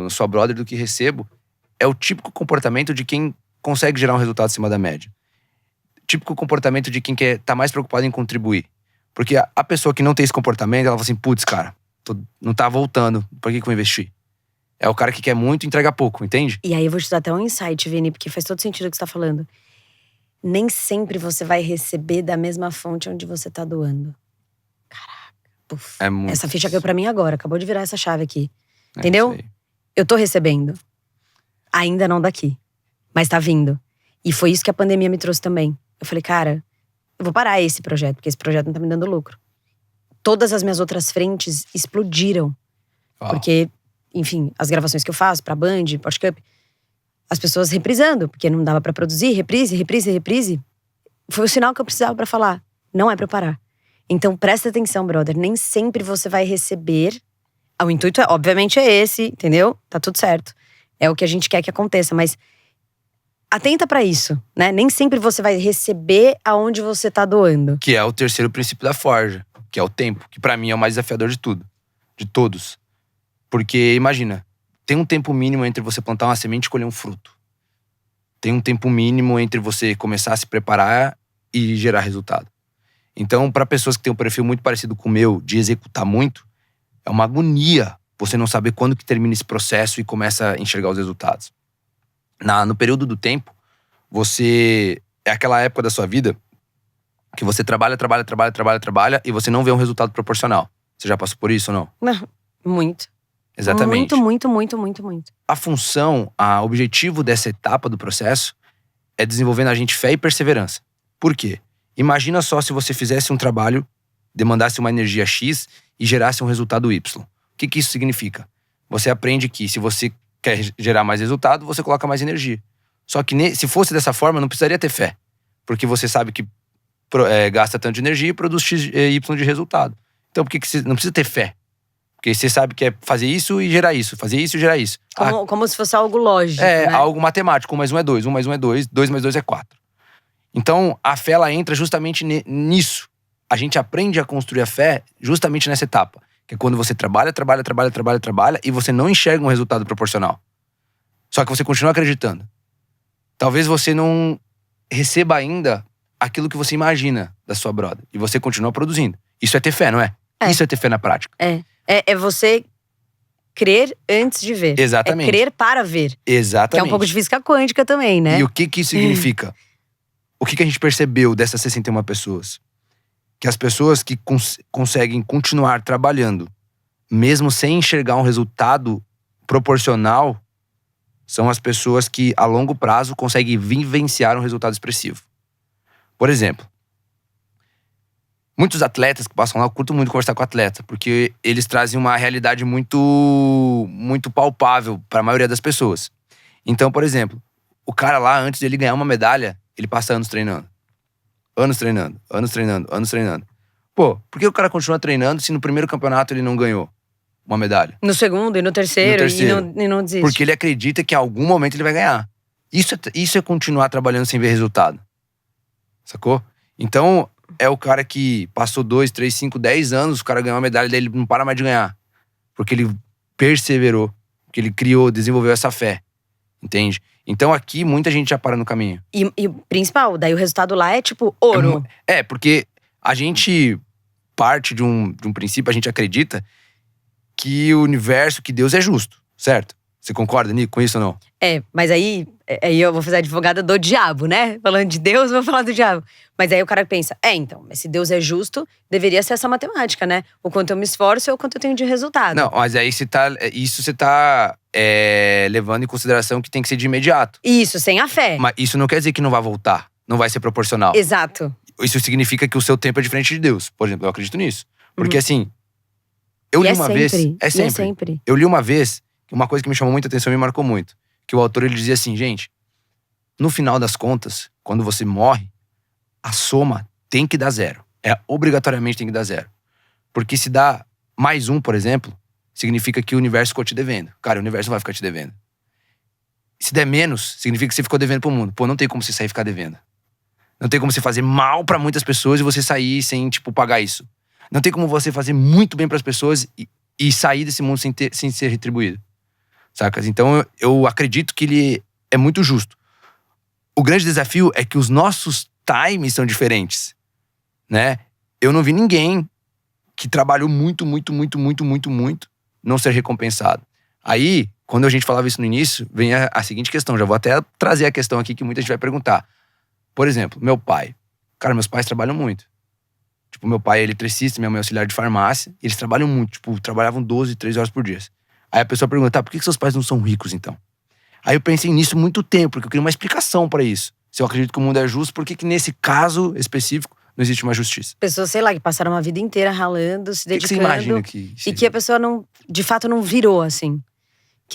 Sua Brother do que recebo, é o típico comportamento de quem consegue gerar um resultado acima da média. Típico comportamento de quem tá mais preocupado em contribuir. Porque a pessoa que não tem esse comportamento, ela fala assim, putz, cara, não tá voltando, por que eu vou investir? É o cara que quer muito e entrega pouco, entende?
E aí eu vou te dar até um insight, Vini, porque faz todo sentido o que você tá falando. Nem sempre você vai receber da mesma fonte onde você tá doando. Uf, essa ficha caiu pra mim agora, acabou de virar essa chave aqui. Entendeu? Eu tô recebendo. Ainda não daqui. Mas tá vindo. E foi isso que a pandemia me trouxe também. Eu falei, cara, eu vou parar esse projeto, porque esse projeto não tá me dando lucro. Todas as minhas outras frentes explodiram. Porque, enfim, as gravações que eu faço pra Band, Porsche Cup, as pessoas reprisando, porque não dava pra produzir, reprise. Foi o sinal que eu precisava pra falar. Não é pra eu parar. Então presta atenção, brother. Nem sempre você vai receber. O intuito, obviamente, é esse, entendeu? Tá tudo certo. É o que a gente quer que aconteça, mas atenta pra isso, né? Nem sempre você vai receber aonde você tá doando.
Que é o terceiro princípio da forja, que é o tempo, que pra mim é o mais desafiador de tudo, de todos. Porque imagina, tem um tempo mínimo entre você plantar uma semente e colher um fruto. Tem um tempo mínimo entre você começar a se preparar e gerar resultado. Então, para pessoas que têm um perfil muito parecido com o meu, de executar muito, é uma agonia você não saber quando que termina esse processo e começa a enxergar os resultados. No período do tempo, você… É aquela época da sua vida que você trabalha e você não vê um resultado proporcional. Você já passou por isso ou não?
Não, muito.
Exatamente.
Muito.
A função, o objetivo dessa etapa do processo é desenvolver na gente fé e perseverança. Por quê? Imagina só se você fizesse um trabalho, demandasse uma energia X e gerasse um resultado Y. O que isso significa? Você aprende que se você quer gerar mais resultado, você coloca mais energia. Só que se fosse dessa forma, não precisaria ter fé. Porque você sabe que gasta tanto de energia e produz X, Y de resultado. Então por que você não precisa ter fé? Porque você sabe que é fazer isso e gerar isso, fazer isso e gerar isso.
Como se fosse algo lógico,
né?
Algo
matemático. 1 mais 1 é 2, 1 mais 1 é 2, 2 mais 2 é 4. Então, a fé, ela entra justamente nisso. A gente aprende a construir a fé justamente nessa etapa. Que é quando você trabalha e você não enxerga um resultado proporcional. Só que você continua acreditando. Talvez você não receba ainda aquilo que você imagina da sua brother. E você continua produzindo. Isso é ter fé, não é? Isso é ter fé na prática.
É você crer antes de ver.
Exatamente.
É crer para ver.
Exatamente.
Que é um pouco de física quântica também, né?
E o que isso significa? O que a gente percebeu dessas 61 pessoas? Que as pessoas que conseguem continuar trabalhando, mesmo sem enxergar um resultado proporcional, são as pessoas que, a longo prazo, conseguem vivenciar um resultado expressivo. Por exemplo, muitos atletas que passam lá, eu curto muito conversar com atleta, porque eles trazem uma realidade muito palpável para a maioria das pessoas. Então, por exemplo, o cara lá, antes de ele ganhar uma medalha, ele passa anos treinando. Anos treinando. Pô, por que o cara continua treinando se no primeiro campeonato ele não ganhou uma medalha?
No segundo e no terceiro. E não desiste.
Porque ele acredita que em algum momento ele vai ganhar. Isso é continuar trabalhando sem ver resultado. Sacou? Então, é o cara que passou 2, 3, 5, 10 anos, o cara ganhou uma medalha, daí ele não para mais de ganhar. Porque ele perseverou, porque ele desenvolveu essa fé. Entende? Então aqui, muita gente já para no caminho.
E o principal, daí o resultado lá é tipo ouro.
Porque a gente parte de um princípio, a gente acredita que o universo, que Deus é justo, certo? Você concorda, Nico, com isso ou não?
Mas aí eu vou fazer a advogada do diabo, né? Falando de Deus, eu vou falar do diabo. Mas aí o cara pensa, então, mas se Deus é justo, deveria ser essa matemática, né? O quanto eu me esforço e o quanto eu tenho de resultado.
Não, mas aí você tá levando em consideração que tem que ser de imediato.
Isso, sem a fé.
Mas isso não quer dizer que não vai voltar, não vai ser proporcional.
Exato.
Isso significa que o seu tempo é diferente de Deus. Por exemplo, eu acredito nisso. Porque assim, eu li uma vez… É sempre. Eu li uma vez, uma coisa que me chamou muita atenção e me marcou muito. Que o autor, ele dizia assim, gente, no final das contas, quando você morre, a soma tem que dar 0. Obrigatoriamente tem que dar 0. Porque se dá mais 1, por exemplo, significa que o universo ficou te devendo. Cara, o universo não vai ficar te devendo. Se der menos, significa que você ficou devendo pro mundo. Pô, não tem como você sair e ficar devendo. Não tem como você fazer mal pra muitas pessoas e você sair sem, pagar isso. Não tem como você fazer muito bem pras pessoas e sair desse mundo sem ser retribuído. Sacas? Então, eu acredito que ele é muito justo. O grande desafio é que os nossos times são diferentes, né? Eu não vi ninguém que trabalhou muito não ser recompensado. Aí, quando a gente falava isso no início, vem a seguinte questão. Já vou até trazer a questão aqui que muita gente vai perguntar. Por exemplo, meu pai. Cara, meus pais trabalham muito. Tipo, meu pai é eletricista, minha mãe é auxiliar de farmácia. E eles trabalham muito. Tipo, trabalhavam 12, 13 horas por dia. Aí a pessoa pergunta, por que seus pais não são ricos, então? Aí eu pensei nisso muito tempo, porque eu queria uma explicação pra isso. Se eu acredito que o mundo é justo, por que nesse caso específico não existe uma justiça?
Pessoas, sei lá, que passaram uma vida inteira ralando, se dedicando.
O que você imagina que…
E que a pessoa, não, de fato, não virou, assim.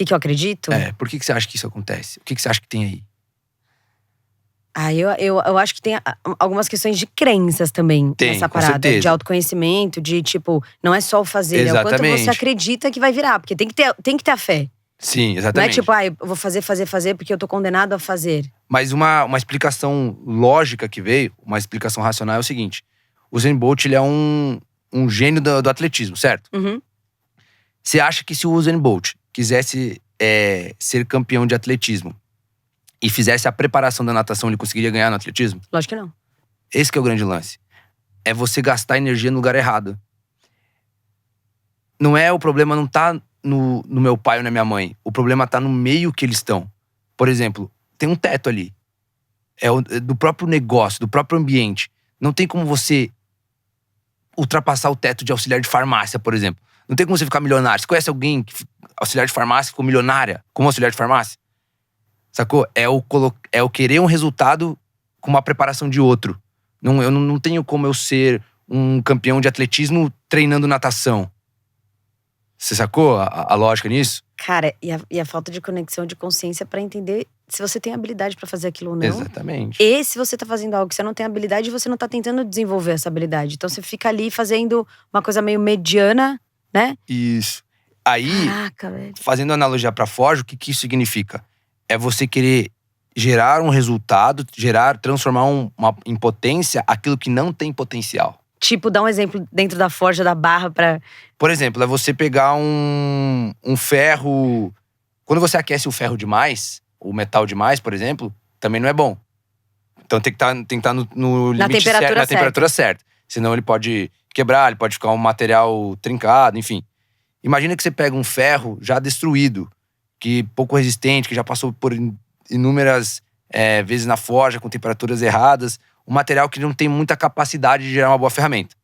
que eu acredito?
Por que você acha que isso acontece? O que você acha que tem aí?
Eu acho que tem algumas questões de crenças também nessa
com
parada.
certeza.
De autoconhecimento, de tipo, não é só o fazer, é o quanto
Exatamente.
você acredita que vai virar. Porque tem que ter a fé.
Sim,
Não é
exatamente.
tipo, eu vou fazer porque eu tô condenado a fazer.
Mas uma explicação lógica que veio, uma explicação racional é o seguinte. O Usain Bolt, ele é um gênio do atletismo, certo?
Uhum.
Você acha que se o Usain Bolt quisesse ser campeão de atletismo e fizesse a preparação da natação, ele conseguiria ganhar no atletismo?
Lógico que não.
Esse que é o grande lance. É você gastar energia no lugar errado. O problema não tá no meu pai ou na minha mãe. O problema tá no meio que eles estão. Por exemplo, tem um teto ali. É do próprio negócio, do próprio ambiente. Não tem como você ultrapassar o teto de auxiliar de farmácia, por exemplo. Não tem como você ficar milionário. Você conhece alguém que auxiliar de farmácia ficou milionária como auxiliar de farmácia? Sacou? É o querer um resultado com uma preparação de outro. Eu não tenho como eu ser um campeão de atletismo treinando natação. Você sacou a lógica nisso?
Cara, e a falta de conexão de consciência pra entender se você tem habilidade pra fazer aquilo ou não.
Exatamente.
E se você tá fazendo algo que você não tem habilidade, você não tá tentando desenvolver essa habilidade. Então você fica ali fazendo uma coisa meio mediana, né?
Isso. Aí,
Caraca, velho.
fazendo analogia pra Forja, o que isso significa? É você querer gerar um resultado, transformar em potência aquilo que não tem potencial.
Tipo, dá um exemplo dentro da forja da barra pra…
Por exemplo, é você pegar um ferro… Quando você aquece o ferro demais, o metal demais, por exemplo, também não é bom. Então tem que estar no limite certo, na temperatura certa. Senão ele pode quebrar, ele pode ficar um material trincado, enfim. Imagina que você pega um ferro já destruído, que pouco resistente, que já passou por inúmeras vezes na forja, com temperaturas erradas, um material que não tem muita capacidade de gerar uma boa ferramenta.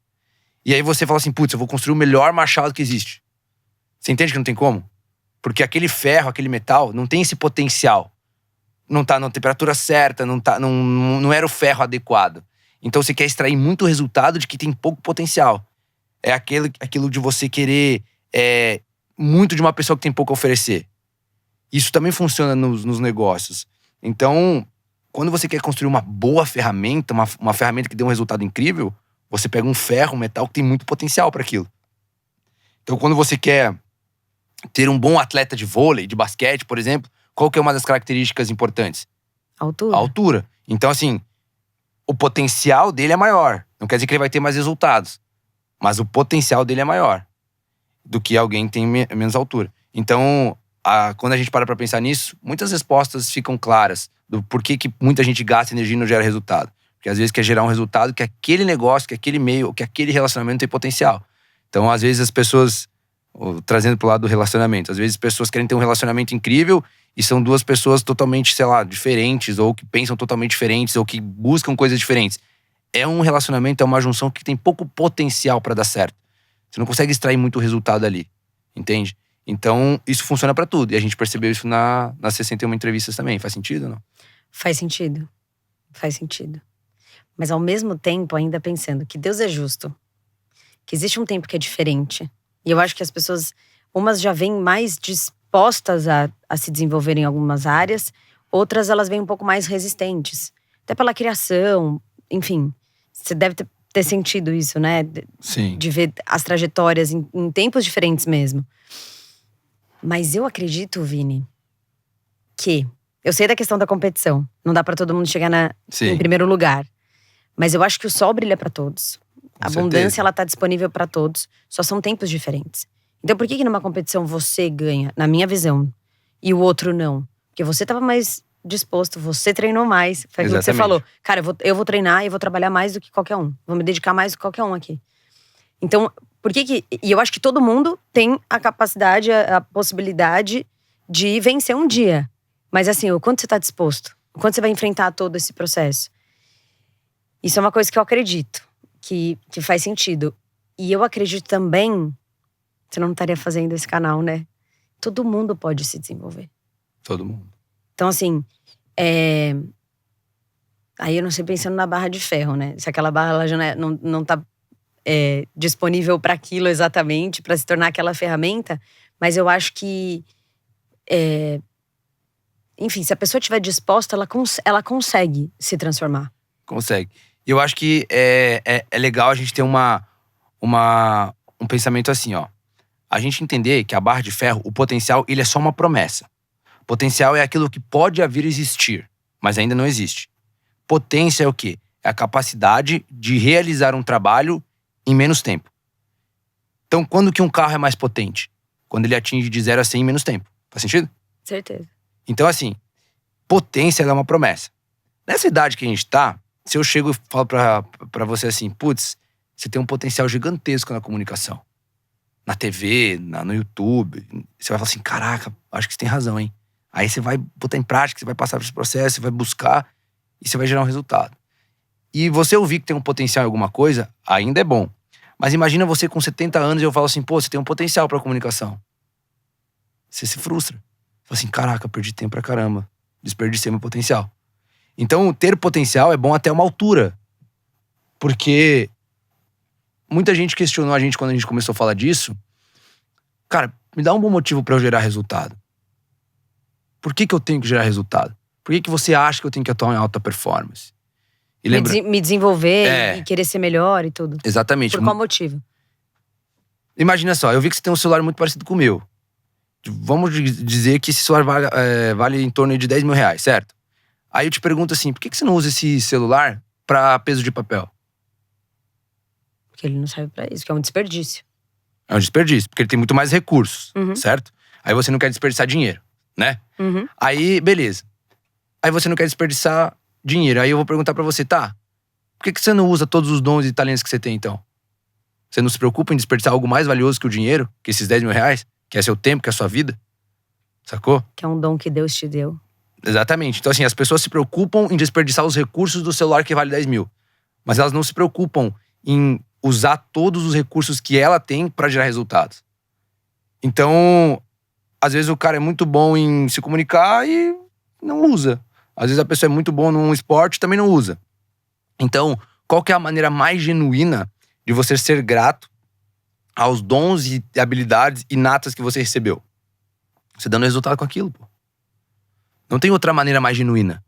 E aí você fala assim, putz, eu vou construir o melhor machado que existe. Você entende que não tem como? Porque aquele ferro, aquele metal, não tem esse potencial. Não tá na temperatura certa, não era o ferro adequado. Então você quer extrair muito resultado de que tem pouco potencial. É aquilo de você querer muito de uma pessoa que tem pouco a oferecer. Isso também funciona nos negócios. Então, quando você quer construir uma boa ferramenta, uma ferramenta que dê um resultado incrível, você pega um ferro, um metal que tem muito potencial para aquilo. Então, quando você quer ter um bom atleta de vôlei, de basquete, por exemplo, qual que é uma das características importantes?
Altura.
A altura. Então, assim, o potencial dele é maior. Não quer dizer que ele vai ter mais resultados. Mas o potencial dele é maior do que alguém que tem menos altura. Então, quando a gente para pra pensar nisso, muitas respostas ficam claras do porquê que muita gente gasta energia e não gera resultado. Porque às vezes quer gerar um resultado que aquele negócio, que aquele meio, que aquele relacionamento tem potencial. Então, às vezes as pessoas, trazendo pro lado do relacionamento, às vezes as pessoas querem ter um relacionamento incrível e são duas pessoas totalmente, sei lá, diferentes, ou que pensam totalmente diferentes, ou que buscam coisas diferentes. É um relacionamento, é uma junção que tem pouco potencial pra dar certo. Você não consegue extrair muito resultado ali, entende? Então, isso funciona pra tudo. E a gente percebeu isso nas 61 entrevistas também. Faz sentido ou não?
Faz sentido. Faz sentido. Mas ao mesmo tempo, ainda pensando que Deus é justo. Que existe um tempo que é diferente. E eu acho que as pessoas, umas já vêm mais dispostas a se desenvolver em algumas áreas. Outras, elas vêm um pouco mais resistentes. Até pela criação, enfim. Você deve ter sentido isso, né?
Sim.
De ver as trajetórias em tempos diferentes mesmo. Mas eu acredito, Vini, que… Eu sei da questão da competição. Não dá pra todo mundo chegar em primeiro lugar. Mas eu acho que o sol brilha pra todos. A abundância, ela tá disponível pra todos. Só são tempos diferentes. Então por que numa competição você ganha, na minha visão, e o outro não? Porque você tava mais disposto, você treinou mais. Foi aquilo que você falou. Cara, eu vou treinar e vou trabalhar mais do que qualquer um. Vou me dedicar mais do que qualquer um aqui. Então, por que que… E eu acho que todo mundo tem a capacidade, a possibilidade de vencer um dia. Mas assim, o quanto você tá disposto? O quanto você vai enfrentar todo esse processo? Isso é uma coisa que eu acredito. Que faz sentido. E eu acredito também… Você não estaria fazendo esse canal, né? Todo mundo pode se desenvolver.
Todo mundo.
Então assim… Aí eu não sei, pensando na barra de ferro, né? Se aquela barra ela já não tá disponível para aquilo exatamente, para se tornar aquela ferramenta. Mas eu acho que Enfim, se a pessoa estiver disposta, ela consegue se transformar.
Consegue. E eu acho que é legal a gente ter um pensamento assim, ó. A gente entender que a barra de ferro, o potencial, ele é só uma promessa. Potencial é aquilo que pode vir a existir, mas ainda não existe. Potência é o quê? É a capacidade de realizar um trabalho em menos tempo. Então, quando que um carro é mais potente? Quando ele atinge de 0 a 100 em menos tempo. Faz sentido?
Certeza.
Então, assim, potência ela é uma promessa. Nessa idade que a gente tá, se eu chego e falo pra você assim, putz, você tem um potencial gigantesco na comunicação. Na TV, no YouTube. Você vai falar assim, caraca, acho que você tem razão, hein? Aí você vai botar em prática, você vai passar por esse processo, você vai buscar e você vai gerar um resultado. E você ouvir que tem um potencial em alguma coisa, ainda é bom. Mas imagina você com 70 anos e eu falo assim, pô, você tem um potencial pra comunicação. Você se frustra. Fala assim, caraca, perdi tempo pra caramba. Desperdicei meu potencial. Então, ter potencial é bom até uma altura. Porque muita gente questionou a gente quando a gente começou a falar disso. Cara, me dá um bom motivo pra eu gerar resultado. Por que eu tenho que gerar resultado? Por que você acha que eu tenho que atuar em alta performance? E
me desenvolver e querer ser melhor e tudo.
Exatamente.
Por qual motivo?
Imagina só, eu vi que você tem um celular muito parecido com o meu. Vamos dizer que esse celular vale em torno de 10 mil reais, certo? Aí eu te pergunto assim, por que você não usa esse celular pra peso de papel?
Porque ele não serve pra isso, que é um desperdício.
É um desperdício, porque ele tem muito mais recursos, certo? Aí você não quer desperdiçar dinheiro, né? Aí, beleza. Aí você não quer desperdiçar dinheiro. Aí eu vou perguntar pra você, tá? Por que você não usa todos os dons e talentos que você tem, então? Você não se preocupa em desperdiçar algo mais valioso que o dinheiro? Que esses 10 mil reais? Que é seu tempo, que é a sua vida? Sacou?
Que é um dom que Deus te deu.
Exatamente. Então, assim, as pessoas se preocupam em desperdiçar os recursos do celular que vale 10 mil. Mas elas não se preocupam em usar todos os recursos que ela tem pra gerar resultados. Então, às vezes o cara é muito bom em se comunicar e não usa. Às vezes a pessoa é muito boa num esporte e também não usa. Então, qual que é a maneira mais genuína de você ser grato aos dons e habilidades inatas que você recebeu? Você dando resultado com aquilo, pô. Não tem outra maneira mais genuína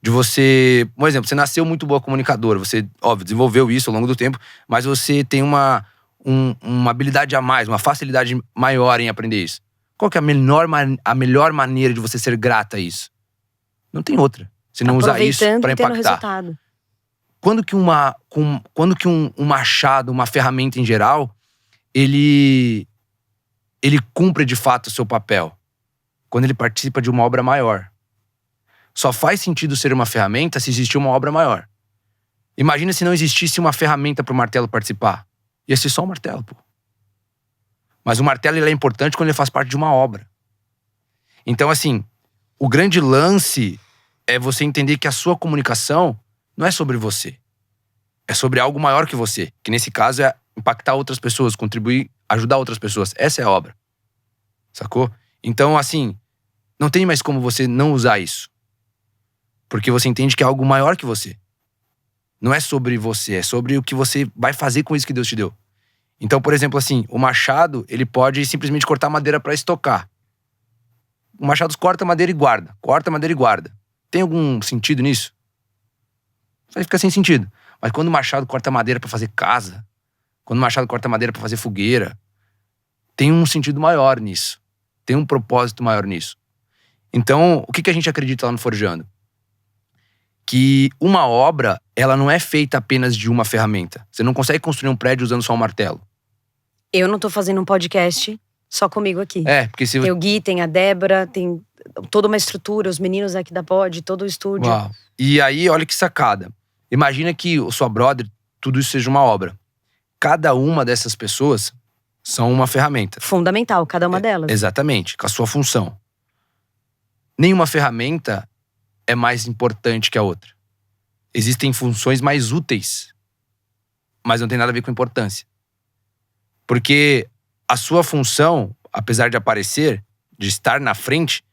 de você… Por exemplo, você nasceu muito boa comunicadora. Você, óbvio, desenvolveu isso ao longo do tempo, mas você tem uma habilidade a mais, uma facilidade maior em aprender isso. Qual que é a melhor maneira de você ser grata a isso? Não tem outra. Você não usar isso pra impactar.
Resultado.
Quando que um machado, uma ferramenta em geral, ele cumpre de fato o seu papel? Quando ele participa de uma obra maior. Só faz sentido ser uma ferramenta se existir uma obra maior. Imagina se não existisse uma ferramenta pro martelo participar. Ia ser só um martelo, pô. Mas o martelo ele é importante quando ele faz parte de uma obra. Então, assim, o grande lance é você entender que a sua comunicação não é sobre você. É sobre algo maior que você. Que nesse caso é impactar outras pessoas, contribuir, ajudar outras pessoas. Essa é a obra. Sacou? Então, assim, não tem mais como você não usar isso. Porque você entende que é algo maior que você. Não é sobre você, é sobre o que você vai fazer com isso que Deus te deu. Então, por exemplo, assim, o machado, ele pode simplesmente cortar madeira para estocar. O machado corta madeira e guarda. Corta madeira e guarda. Tem algum sentido nisso? Vai ficar sem sentido. Mas quando o machado corta madeira para fazer casa, quando o machado corta madeira para fazer fogueira, tem um sentido maior nisso. Tem um propósito maior nisso. Então, o que a gente acredita lá no Forjando? Que uma obra, ela não é feita apenas de uma ferramenta. Você não consegue construir um prédio usando só um martelo.
Eu não tô fazendo um podcast só comigo aqui.
Porque se…
Tem o Gui, tem a Débora, tem toda uma estrutura, os meninos aqui da Pod, todo o estúdio.
Uau. E aí, olha que sacada. Imagina que o Sua Brother, tudo isso seja uma obra. Cada uma dessas pessoas são uma ferramenta.
Fundamental, cada uma delas.
Exatamente, com a sua função. Nenhuma ferramenta é mais importante que a outra. Existem funções mais úteis, mas não tem nada a ver com importância. Porque a sua função, apesar de aparecer, de estar na frente,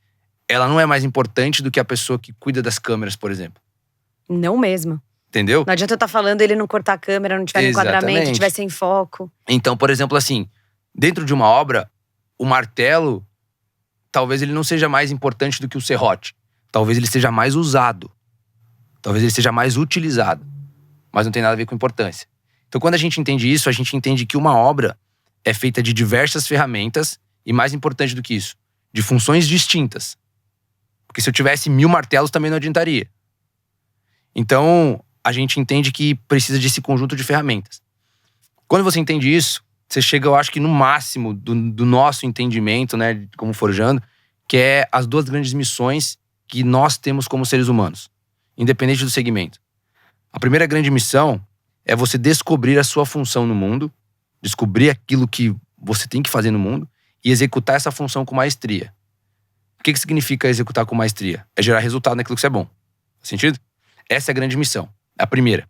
ela não é mais importante do que a pessoa que cuida das câmeras, por exemplo.
Não mesmo.
Entendeu?
Não adianta eu estar falando ele não cortar a câmera, não tiver enquadramento, tiver sem foco.
Então, por exemplo, assim, dentro de uma obra, o martelo talvez ele não seja mais importante do que o serrote. Talvez ele seja mais usado. Talvez ele seja mais utilizado. Mas não tem nada a ver com importância. Então, quando a gente entende isso, a gente entende que uma obra é feita de diversas ferramentas e, mais importante do que isso, de funções distintas. Porque se eu tivesse 1000 martelos, também não adiantaria. Então, a gente entende que precisa desse conjunto de ferramentas. Quando você entende isso, você chega, eu acho que no máximo do nosso entendimento, né, como forjando, que é as 2 grandes missões que nós temos como seres humanos, independente do segmento. A primeira grande missão é você descobrir a sua função no mundo, descobrir aquilo que você tem que fazer no mundo e executar essa função com maestria. O que significa executar com maestria? É gerar resultado naquilo que você é bom. Faz sentido? Essa é a grande missão. A primeira.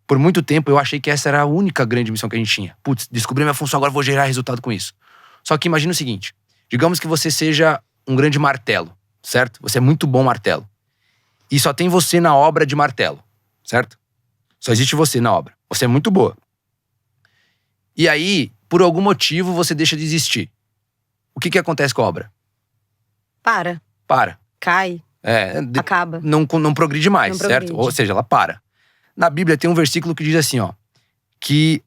Por muito tempo eu achei que essa era a única grande missão que a gente tinha. Putz, descobri minha função, agora vou gerar resultado com isso. Só que imagina o seguinte. Digamos que você seja um grande martelo, certo? Você é muito bom martelo. E só tem você na obra de martelo, certo? Só existe você na obra. Você é muito boa. E aí, por algum motivo, você deixa de existir. O que acontece com a obra? Para.
Cai. Acaba.
Não progride mais,
não
certo?
Progride.
Ou seja, ela para. Na Bíblia tem um versículo que diz assim, ó. Que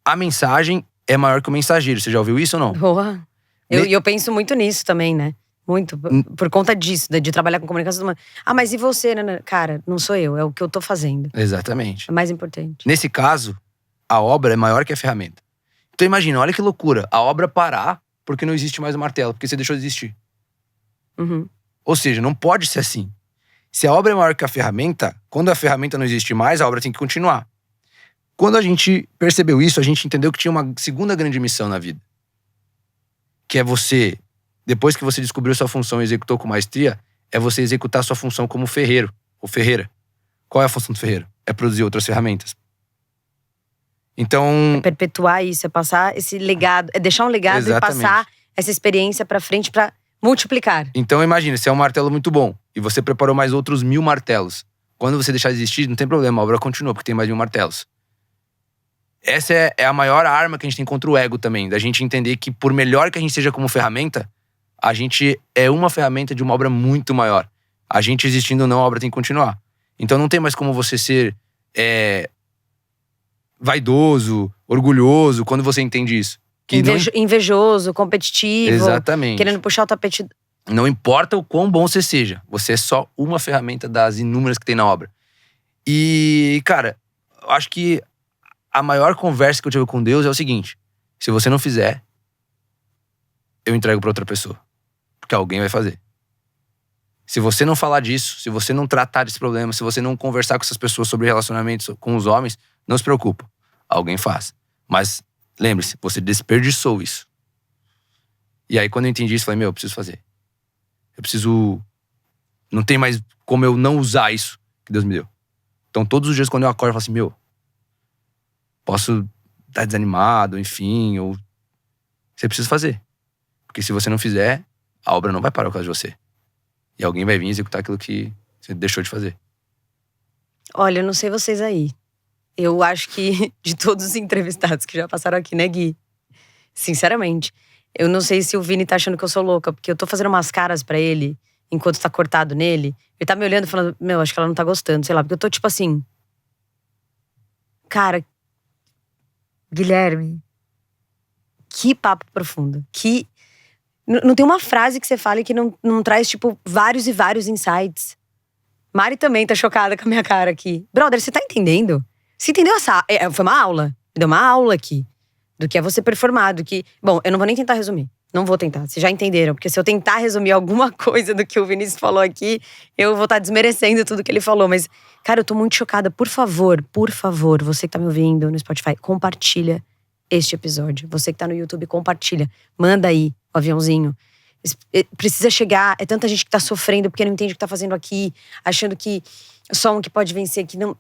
a mensagem é maior que o mensageiro. Você já ouviu isso ou não?
Boa. Eu penso muito nisso também, né? Muito. Por conta disso, de trabalhar com comunicação. Mas e você, né? Cara, não sou eu. É o que eu tô fazendo.
Exatamente.
É mais importante.
Nesse caso, a obra é maior que a ferramenta. Então imagina, olha que loucura. A obra parar porque não existe mais o martelo. Porque você deixou de existir.
Uhum.
Ou seja, não pode ser assim. Se a obra é maior que a ferramenta, quando a ferramenta não existe mais, a obra tem que continuar. Quando a gente percebeu isso, a gente entendeu que tinha uma segunda grande missão na vida. Que é você, depois que você descobriu sua função e executou com maestria, é você executar sua função como ferreiro ou ferreira. Qual é a função do ferreiro? É produzir outras ferramentas. Então…
É perpetuar isso, é passar esse legado, é deixar um legado.
Exatamente.
E passar essa experiência pra frente pra multiplicar.
Então imagina, você é um martelo muito bom e você preparou mais outros 1000 martelos. Quando você deixar de existir, não tem problema, a obra continua, porque tem mais 1000 martelos. Essa é a maior arma que a gente tem contra o ego também, da gente entender que por melhor que a gente seja como ferramenta, a gente é uma ferramenta de uma obra muito maior. A gente existindo ou não, a obra tem que continuar. Então não tem mais como você ser vaidoso, orgulhoso, quando você entende isso.
Invejoso, competitivo.
Exatamente.
Querendo puxar o tapete.
Não importa o quão bom você seja. Você é só uma ferramenta das inúmeras que tem na obra. E, cara, eu acho que a maior conversa que eu tive com Deus é o seguinte. Se você não fizer, eu entrego pra outra pessoa. Porque alguém vai fazer. Se você não falar disso, se você não tratar desse problema, se você não conversar com essas pessoas sobre relacionamentos com os homens, não se preocupa. Alguém faz. Mas lembre-se, você desperdiçou isso. E aí, quando eu entendi isso, eu falei, eu preciso fazer. Eu preciso… Não tem mais como eu não usar isso que Deus me deu. Então, todos os dias, quando eu acordo, eu falo assim, posso estar desanimado, enfim, ou… Você precisa fazer. Porque se você não fizer, a obra não vai parar por causa de você. E alguém vai vir executar aquilo que você deixou de fazer.
Olha, eu não sei vocês aí. Eu acho que de todos os entrevistados que já passaram aqui, né, Gui? Sinceramente. Eu não sei se o Vini tá achando que eu sou louca, porque eu tô fazendo umas caras pra ele, enquanto tá cortado nele. Ele tá me olhando e falando, acho que ela não tá gostando, sei lá. Porque eu tô tipo assim… Cara, Guilherme, que papo profundo. Que… Não tem uma frase que você fale que não traz, tipo, vários e vários insights. Mari também tá chocada com a minha cara aqui. Brother, você tá entendendo? Você entendeu essa… Foi uma aula. Me deu uma aula aqui. Do que é você performar, do que… Bom, eu não vou nem tentar resumir. Não vou tentar, vocês já entenderam. Porque se eu tentar resumir alguma coisa do que o Vinícius falou aqui, eu vou estar desmerecendo tudo que ele falou. Mas, cara, eu tô muito chocada. Por favor, você que tá me ouvindo no Spotify, compartilha este episódio. Você que tá no YouTube, compartilha. Manda aí o aviãozinho. Precisa chegar, é tanta gente que tá sofrendo porque não entende o que tá fazendo aqui, achando que só um que pode vencer, que não…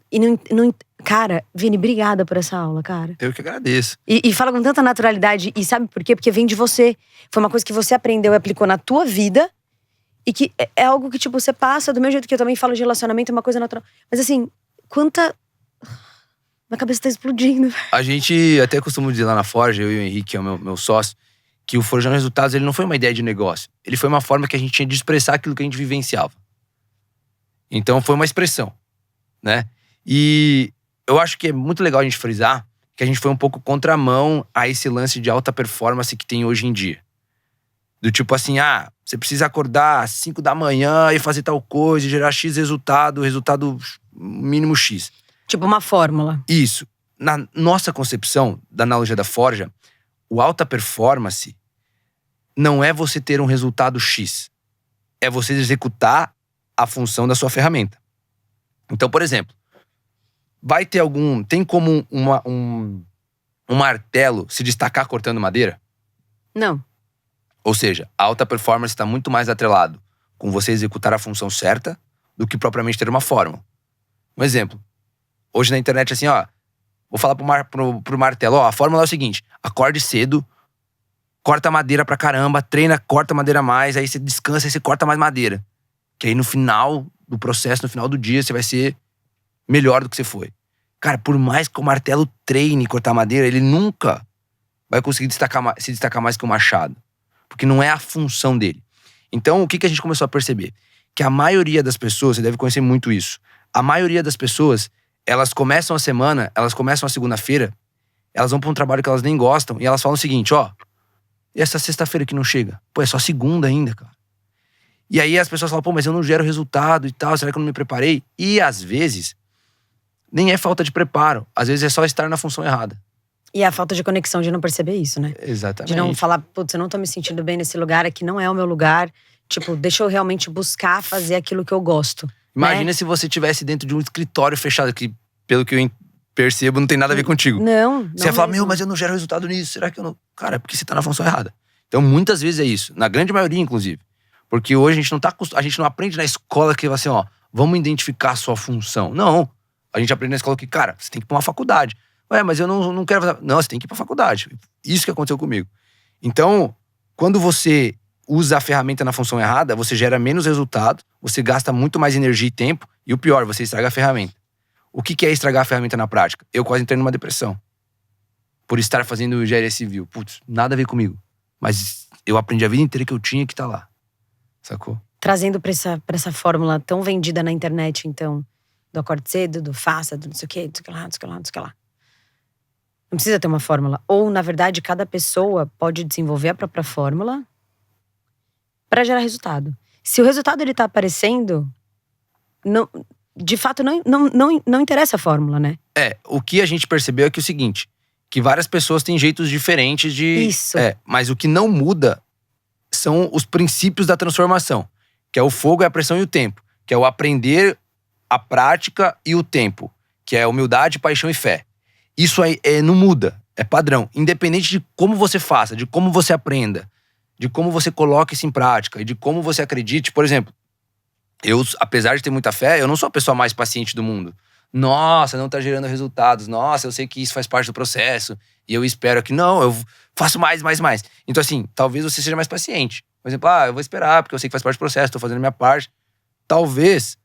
Cara, Vini, obrigada por essa aula, cara.
Eu que agradeço.
E fala com tanta naturalidade, e sabe por quê? Porque vem de você. Foi uma coisa que você aprendeu e aplicou na tua vida, e que é algo que, tipo, você passa, do mesmo jeito que eu também falo de relacionamento, é uma coisa natural. Mas assim, quanta… Minha cabeça tá explodindo.
A gente até costuma dizer lá na Forja, eu e o Henrique, que é o meu sócio, que o Forjando Resultados ele não foi uma ideia de negócio. Ele foi uma forma que a gente tinha de expressar aquilo que a gente vivenciava. Então foi uma expressão, né? E eu acho que é muito legal a gente frisar que a gente foi um pouco contramão a esse lance de alta performance que tem hoje em dia. Do tipo assim, você precisa acordar às 5 da manhã e fazer tal coisa, e gerar X resultado mínimo X.
Tipo uma fórmula.
Isso. Na nossa concepção, da analogia da Forja, o alta performance não é você ter um resultado X. É você executar a função da sua ferramenta. Então, por exemplo, tem como um martelo se destacar cortando madeira?
Não.
Ou seja, a alta performance está muito mais atrelado com você executar a função certa do que propriamente ter uma fórmula. Um exemplo. Hoje na internet, assim, vou falar pro martelo, a fórmula é o seguinte: acorde cedo, corta madeira pra caramba, treina, corta madeira mais, aí você descansa e você corta mais madeira. Que aí no final do processo, no final do dia, você vai ser melhor do que você foi. Cara, por mais que o martelo treine cortar madeira, ele nunca vai conseguir se destacar mais que o machado. Porque não é a função dele. Então, o que a gente começou a perceber? Que a maioria das pessoas, você deve conhecer muito isso, a maioria das pessoas, elas começam a semana, elas começam a segunda-feira, elas vão pra um trabalho que elas nem gostam, e elas falam o seguinte, e essa sexta-feira que não chega? Pô, é só segunda ainda, cara. E aí as pessoas falam, pô, mas eu não gero resultado e tal, será que eu não me preparei? E às vezes, nem é falta de preparo, às vezes é só estar na função errada.
E a falta de conexão de não perceber isso, né?
Exatamente.
De não falar, putz, eu não tô me sentindo bem nesse lugar, aqui não é o meu lugar. Tipo, deixa eu realmente buscar fazer aquilo que eu gosto.
Imagina,
né?
se você estivesse dentro de um escritório fechado, que pelo que eu percebo não tem nada a ver contigo.
Não.
Você ia falar, mas eu não gero resultado nisso, será que eu não… Cara, é porque você tá na função errada. Então muitas vezes é isso, na grande maioria inclusive. Porque hoje a gente não aprende na escola que assim, vamos identificar a sua função. Não, a gente aprende na escola que, cara, você tem que ir pra uma faculdade. Mas eu não quero fazer… Não, você tem que ir pra faculdade. Isso que aconteceu comigo. Então, quando você usa a ferramenta na função errada, você gera menos resultado, você gasta muito mais energia e tempo, e o pior, você estraga a ferramenta. O que é estragar a ferramenta na prática? Eu quase entrei numa depressão. Por estar fazendo engenharia civil. Putz, nada a ver comigo. Mas eu aprendi a vida inteira que eu tinha que estar lá. Sacou?
Trazendo pra essa fórmula tão vendida na internet, então, do acorde cedo, do faça, do não sei o quê, não sei o que lá, não sei o que lá, não sei o que lá. Não precisa ter uma fórmula. Ou, na verdade, cada pessoa pode desenvolver a própria fórmula para gerar resultado. Se o resultado ele tá aparecendo, de fato não interessa a fórmula, né?
O que a gente percebeu é que o seguinte, que várias pessoas têm jeitos diferentes de…
Isso.
Mas o que não muda são os princípios da transformação, que é o fogo, a pressão e o tempo, que é o aprender, a prática e o tempo, que é humildade, paixão e fé. Isso aí não muda, é padrão. Independente de como você faça, de como você aprenda, de como você coloque isso em prática e de como você acredite. Por exemplo, eu, apesar de ter muita fé, eu não sou a pessoa mais paciente do mundo. Nossa, não tá gerando resultados. Nossa, eu sei que isso faz parte do processo. E eu espero que não, eu faço mais. Então assim, talvez você seja mais paciente. Por exemplo, eu vou esperar porque eu sei que faz parte do processo, tô fazendo a minha parte. Talvez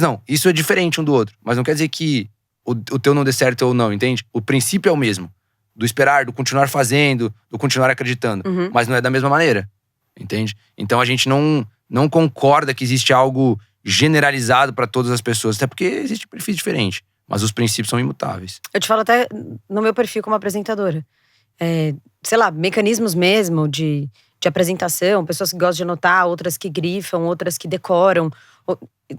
não. Isso é diferente um do outro. Mas não quer dizer que o teu não dê certo ou não, entende? O princípio é o mesmo. Do esperar, do continuar fazendo, do continuar acreditando.
Uhum.
Mas não é da mesma maneira, entende? Então a gente não concorda que existe algo generalizado para todas as pessoas. Até porque existe perfis diferentes. Mas os princípios são imutáveis.
Eu te falo até no meu perfil como apresentadora. Sei lá, mecanismos mesmo de apresentação. Pessoas que gostam de anotar, outras que grifam, outras que decoram.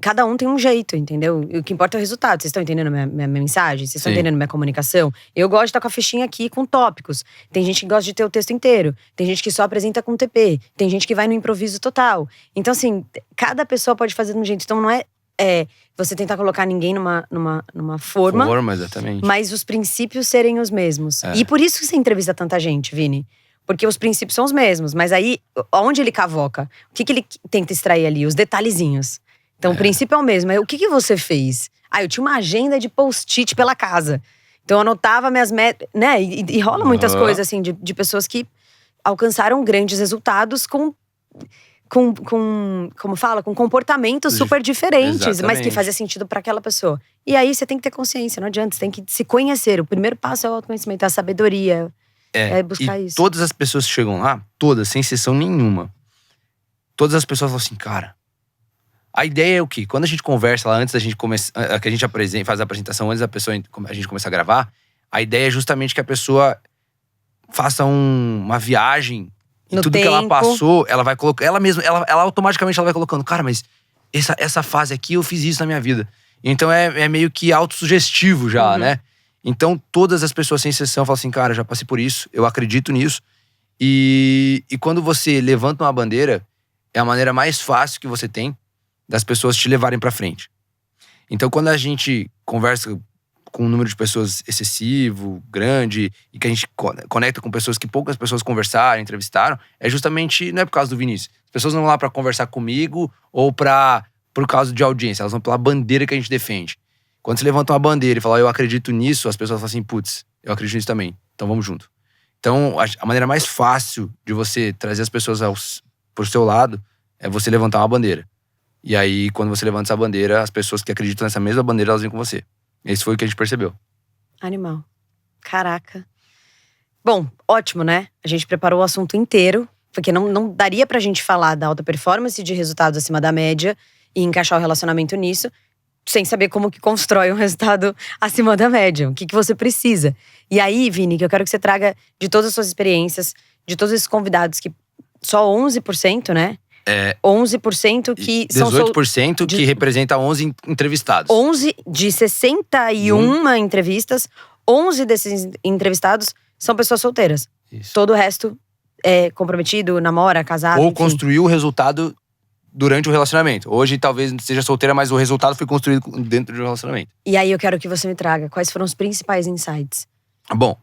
Cada um tem um jeito, entendeu? E o que importa é o resultado. Vocês estão entendendo minha mensagem? Vocês estão entendendo minha comunicação? Eu gosto de estar com a fichinha aqui com tópicos. Tem gente que gosta de ter o texto inteiro. Tem gente que só apresenta com TP. Tem gente que vai no improviso total. Então, assim, cada pessoa pode fazer de um jeito. Então, não é você tentar colocar ninguém numa forma.
Exatamente.
Mas os princípios serem os mesmos. E por isso que você entrevista tanta gente, Vini. Porque os princípios são os mesmos. Mas aí, onde ele cavoca? O que ele tenta extrair ali? Os detalhezinhos. Então, o princípio é o mesmo. Aí, o que você fez? Eu tinha uma agenda de post-it pela casa. Então, eu anotava minhas metas, né? E rola muitas coisas, assim, de pessoas que alcançaram grandes resultados com como fala? Com comportamentos super diferentes.
Exatamente.
Mas que fazia sentido pra aquela pessoa. E aí, você tem que ter consciência, não adianta. Você tem que se conhecer. O primeiro passo é o autoconhecimento, é a sabedoria. É buscar
e
isso.
todas as pessoas que chegam lá, todas, sem exceção nenhuma, todas as pessoas falam assim, cara, a ideia é o quê? Quando a gente conversa lá antes da gente começar, que a gente faz a apresentação antes a gente começar a gravar, a ideia é justamente que a pessoa faça uma viagem em
No
tudo que ela
tempo.
passou, ela vai colocar, ela mesma, ela automaticamente ela vai colocando, cara, mas essa fase aqui eu fiz isso na minha vida. Então é meio que autossugestivo já, né? Então todas as pessoas sem exceção falam assim, cara, eu já passei por isso, eu acredito nisso. E quando você levanta uma bandeira, é a maneira mais fácil que você tem das pessoas te levarem pra frente. Então quando a gente conversa com um número de pessoas excessivo, grande, e que a gente conecta com pessoas que poucas pessoas conversaram, entrevistaram, é justamente, não é por causa do Vinícius. As pessoas não vão lá pra conversar comigo ou por causa de audiência, elas vão pela bandeira que a gente defende. Quando você levanta uma bandeira e fala, eu acredito nisso, as pessoas falam assim, putz, eu acredito nisso também, então vamos junto. Então, a maneira mais fácil de você trazer as pessoas pro seu lado é você levantar uma bandeira. E aí, quando você levanta essa bandeira, as pessoas que acreditam nessa mesma bandeira, elas vêm com você. Esse foi o que a gente percebeu.
Animal. Caraca. Bom, ótimo, né? A gente preparou o assunto inteiro, porque não daria pra gente falar da alta performance, de resultados acima da média e encaixar o relacionamento nisso, sem saber como que constrói um resultado acima da média. O que você precisa. E aí, Vini, que eu quero que você traga de todas as suas experiências, de todos esses convidados que só 11%, né? 11% que são
18% que representa 11 entrevistados.
11 de 61 entrevistas, 11 desses entrevistados são pessoas solteiras.
Isso.
Todo o resto é comprometido, namora, casado,
Ou
enfim.
construiu o resultado durante o relacionamento. Hoje talvez seja solteira, mas o resultado foi construído dentro do relacionamento.
E aí eu quero que você me traga quais foram os principais insights.
Bom,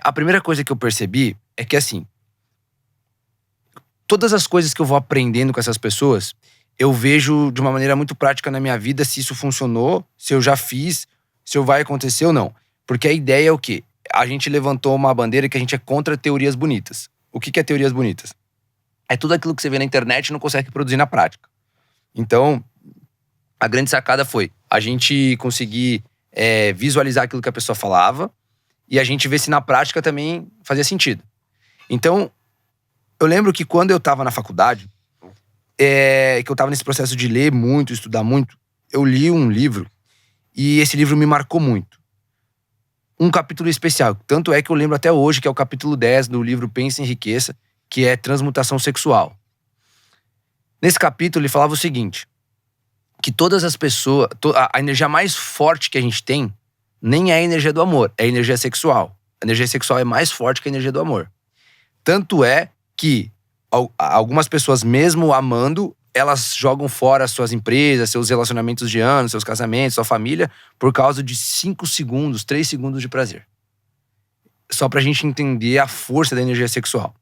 a primeira coisa que eu percebi é que assim, todas as coisas que eu vou aprendendo com essas pessoas, eu vejo de uma maneira muito prática na minha vida se isso funcionou, se eu já fiz, se vai acontecer ou não. Porque a ideia é o quê? A gente levantou uma bandeira que a gente é contra teorias bonitas. O que é teorias bonitas? É tudo aquilo que você vê na internet e não consegue produzir na prática. Então, a grande sacada foi a gente conseguir visualizar aquilo que a pessoa falava e a gente ver se na prática também fazia sentido. Então, eu lembro que quando eu tava na faculdade, que eu tava nesse processo de ler muito, estudar muito, eu li um livro e esse livro me marcou muito. Um capítulo especial, tanto é que eu lembro até hoje, que é o capítulo 10 do livro Pensa e Enriqueça, que é transmutação sexual. Nesse capítulo ele falava o seguinte, que todas as pessoas, a energia mais forte que a gente tem, nem é a energia do amor, é a energia sexual. A energia sexual é mais forte que a energia do amor. Tanto é que algumas pessoas, mesmo amando, elas jogam fora suas empresas, seus relacionamentos de anos, seus casamentos, sua família, por causa de 5 segundos, 3 segundos de prazer. Só pra gente entender a força da energia sexual.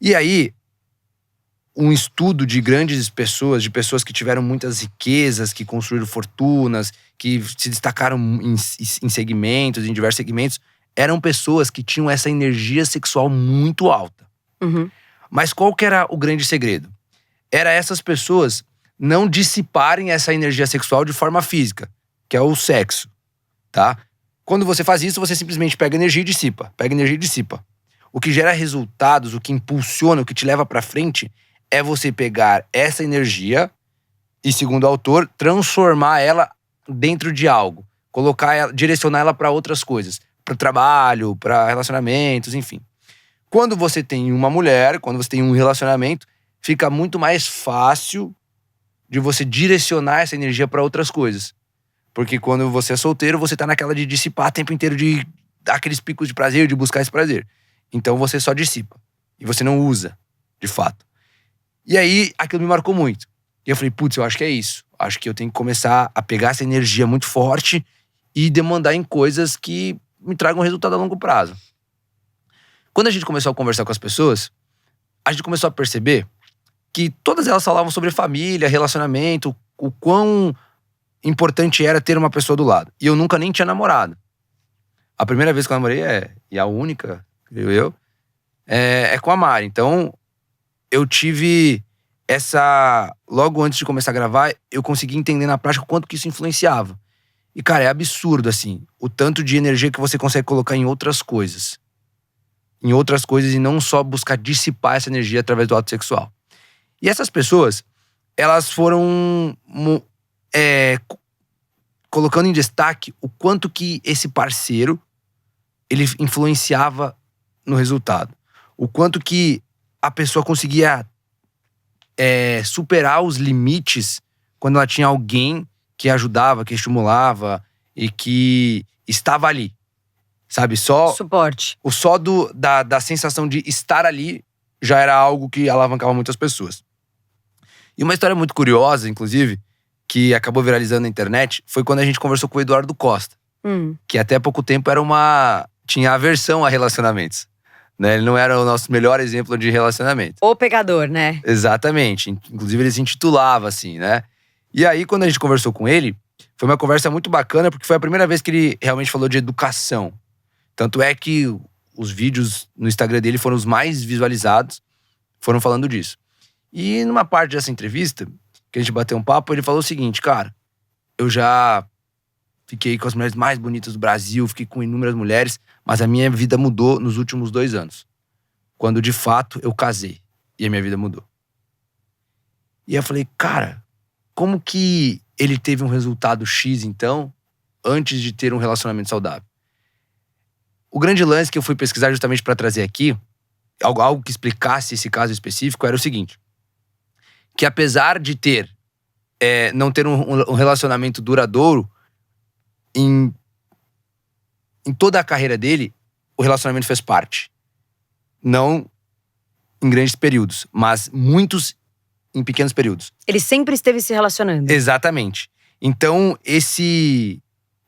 E aí, um estudo de grandes pessoas, de pessoas que tiveram muitas riquezas, que construíram fortunas, que se destacaram em segmentos, em diversos segmentos, eram pessoas que tinham essa energia sexual muito alta.
Uhum.
Mas qual que era o grande segredo? Era essas pessoas não dissiparem essa energia sexual de forma física, que é o sexo, tá? Quando você faz isso, você simplesmente pega energia e dissipa. Pega energia e dissipa. O que gera resultados, o que impulsiona, o que te leva pra frente, é você pegar essa energia e, segundo o autor, transformar ela dentro de algo. Colocar ela, direcionar ela pra outras coisas. Para trabalho, para relacionamentos, enfim. Quando você tem uma mulher, quando você tem um relacionamento, fica muito mais fácil de você direcionar essa energia para outras coisas. Porque quando você é solteiro, você tá naquela de dissipar o tempo inteiro, de dar aqueles picos de prazer, de buscar esse prazer. Então você só dissipa. E você não usa, de fato. E aí, aquilo me marcou muito. E eu falei, putz, eu acho que é isso. Acho que eu tenho que começar a pegar essa energia muito forte e demandar em coisas que me tragam resultado a longo prazo. Quando a gente começou a conversar com as pessoas, a gente começou a perceber que todas elas falavam sobre família, relacionamento, o quão importante era ter uma pessoa do lado. E eu nunca nem tinha namorado. A primeira vez que eu namorei e a única, creio eu, é com a Mari. Então, eu tive logo antes de começar a gravar, eu consegui entender na prática o quanto que isso influenciava. E, cara, é absurdo, assim, o tanto de energia que você consegue colocar em outras coisas. em outras coisas e não só buscar dissipar essa energia através do ato sexual. E essas pessoas, elas foram colocando em destaque o quanto que esse parceiro, ele influenciava no resultado. O quanto que a pessoa conseguia superar os limites quando ela tinha alguém que ajudava, que estimulava e que estava ali. Sabe?
Suporte.
Da sensação de estar ali já era algo que alavancava muitas pessoas. E uma história muito curiosa, inclusive, que acabou viralizando na internet, foi quando a gente conversou com o Eduardo Costa. Que até pouco tempo tinha aversão a relacionamentos. Né? Ele não era o nosso melhor exemplo de relacionamento.
O pegador, né?
Exatamente. Inclusive, ele se intitulava assim, né? E aí, quando a gente conversou com ele, foi uma conversa muito bacana, porque foi a primeira vez que ele realmente falou de educação. Tanto é que os vídeos no Instagram dele foram os mais visualizados, foram falando disso. E numa parte dessa entrevista, que a gente bateu um papo, ele falou o seguinte: cara, eu já fiquei com as mulheres mais bonitas do Brasil, fiquei com inúmeras mulheres, mas a minha vida mudou nos últimos 2 anos. Quando, de fato, eu casei e a minha vida mudou. E eu falei, cara, como que ele teve um resultado X, então, antes de ter um relacionamento saudável? O grande lance que eu fui pesquisar justamente para trazer aqui, algo que explicasse esse caso específico, era o seguinte: que apesar de não ter um relacionamento duradouro, em toda a carreira dele, o relacionamento fez parte. Não em grandes períodos, mas muitos em pequenos períodos.
Ele sempre esteve se relacionando.
Exatamente. Então,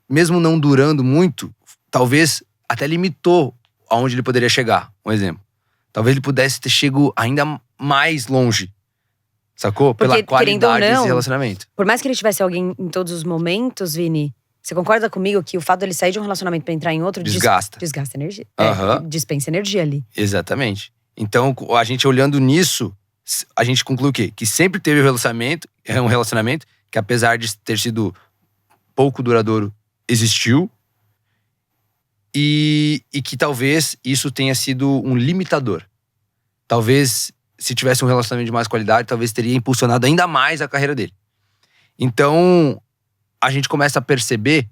mesmo não durando muito, talvez até limitou aonde ele poderia chegar. Um exemplo. Talvez ele pudesse ter chegado ainda mais longe. Sacou? Pela qualidade desse relacionamento.
Por mais que ele tivesse alguém em todos os momentos, Vini, você concorda comigo que o fato dele sair de um relacionamento pra entrar em outro…
Desgasta
energia.
Uhum.
Dispensa energia ali.
Exatamente. Então, a gente olhando nisso, a gente conclui o quê? Que sempre teve um relacionamento que, apesar de ter sido pouco duradouro, existiu. E que talvez isso tenha sido um limitador. Talvez, se tivesse um relacionamento de mais qualidade, talvez teria impulsionado ainda mais a carreira dele. Então, a gente começa a perceber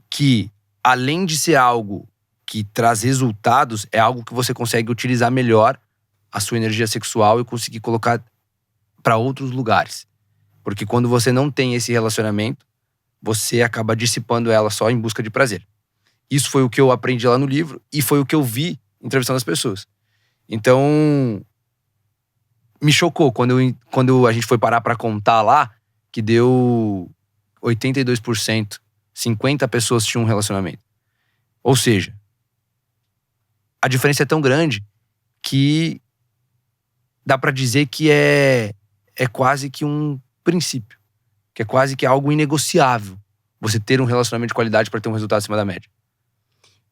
que, além de ser algo que traz resultados, é algo que você consegue utilizar melhor a sua energia sexual e conseguir colocar para outros lugares. Porque quando você não tem esse relacionamento, você acaba dissipando ela só em busca de prazer. Isso foi o que eu aprendi lá no livro e foi o que eu vi entrevistando as pessoas. Então, me chocou quando a gente foi parar para contar lá, que deu 82%, 50 pessoas tinham um relacionamento. Ou seja, a diferença é tão grande que dá pra dizer que é quase que um princípio. Que é quase que algo inegociável. Você ter um relacionamento de qualidade pra ter um resultado acima da média.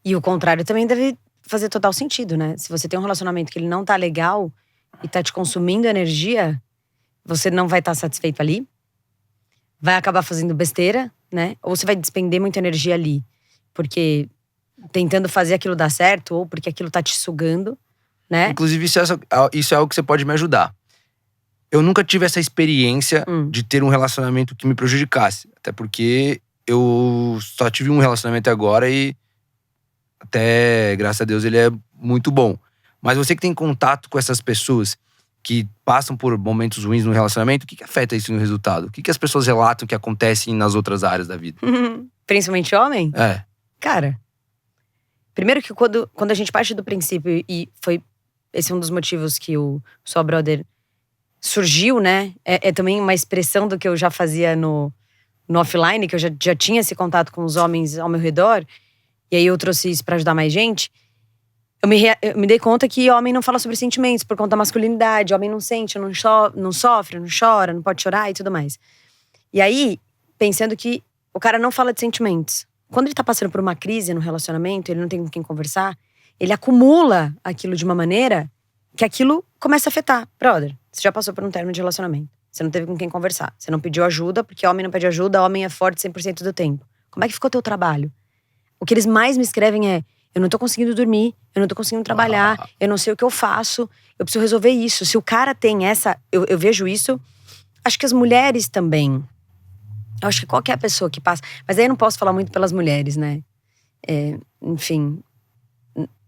E o contrário também deve fazer total sentido, né? Se você tem um relacionamento que ele não tá legal e tá te consumindo energia, você não vai estar satisfeito ali. Vai acabar fazendo besteira, né? Ou você vai despender muita energia ali. Porque tentando fazer aquilo dar certo, ou porque aquilo tá te sugando, né?
Inclusive, isso é algo que você pode me ajudar. Eu nunca tive essa experiência de ter um relacionamento que me prejudicasse. Até porque eu só tive um relacionamento agora e até, graças a Deus, ele é muito bom. Mas você que tem contato com essas pessoas que passam por momentos ruins no relacionamento, o que afeta isso no resultado? O que as pessoas relatam que acontece nas outras áreas da vida?
Principalmente homem?
É.
Cara, primeiro que quando a gente parte do princípio, e foi esse um dos motivos que o Sua Brother surgiu, né? É também uma expressão do que eu já fazia no offline, que eu já tinha esse contato com os homens ao meu redor. E aí eu trouxe isso pra ajudar mais gente. Eu me dei conta que homem não fala sobre sentimentos por conta da masculinidade. Homem não sente, não sofre, não chora, não pode chorar e tudo mais. E aí, pensando que o cara não fala de sentimentos. Quando ele tá passando por uma crise no relacionamento, ele não tem com quem conversar, ele acumula aquilo de uma maneira que aquilo começa a afetar. Brother, você já passou por um término de relacionamento. Você não teve com quem conversar. Você não pediu ajuda, porque homem não pede ajuda, homem é forte 100% do tempo. Como é que ficou teu trabalho? O que eles mais me escrevem é: eu não tô conseguindo dormir, eu não tô conseguindo trabalhar, eu não sei o que eu faço, eu preciso resolver isso. Se o cara tem essa, eu vejo isso, acho que as mulheres também. Eu acho que qualquer pessoa que passa, mas aí eu não posso falar muito pelas mulheres, né? Enfim,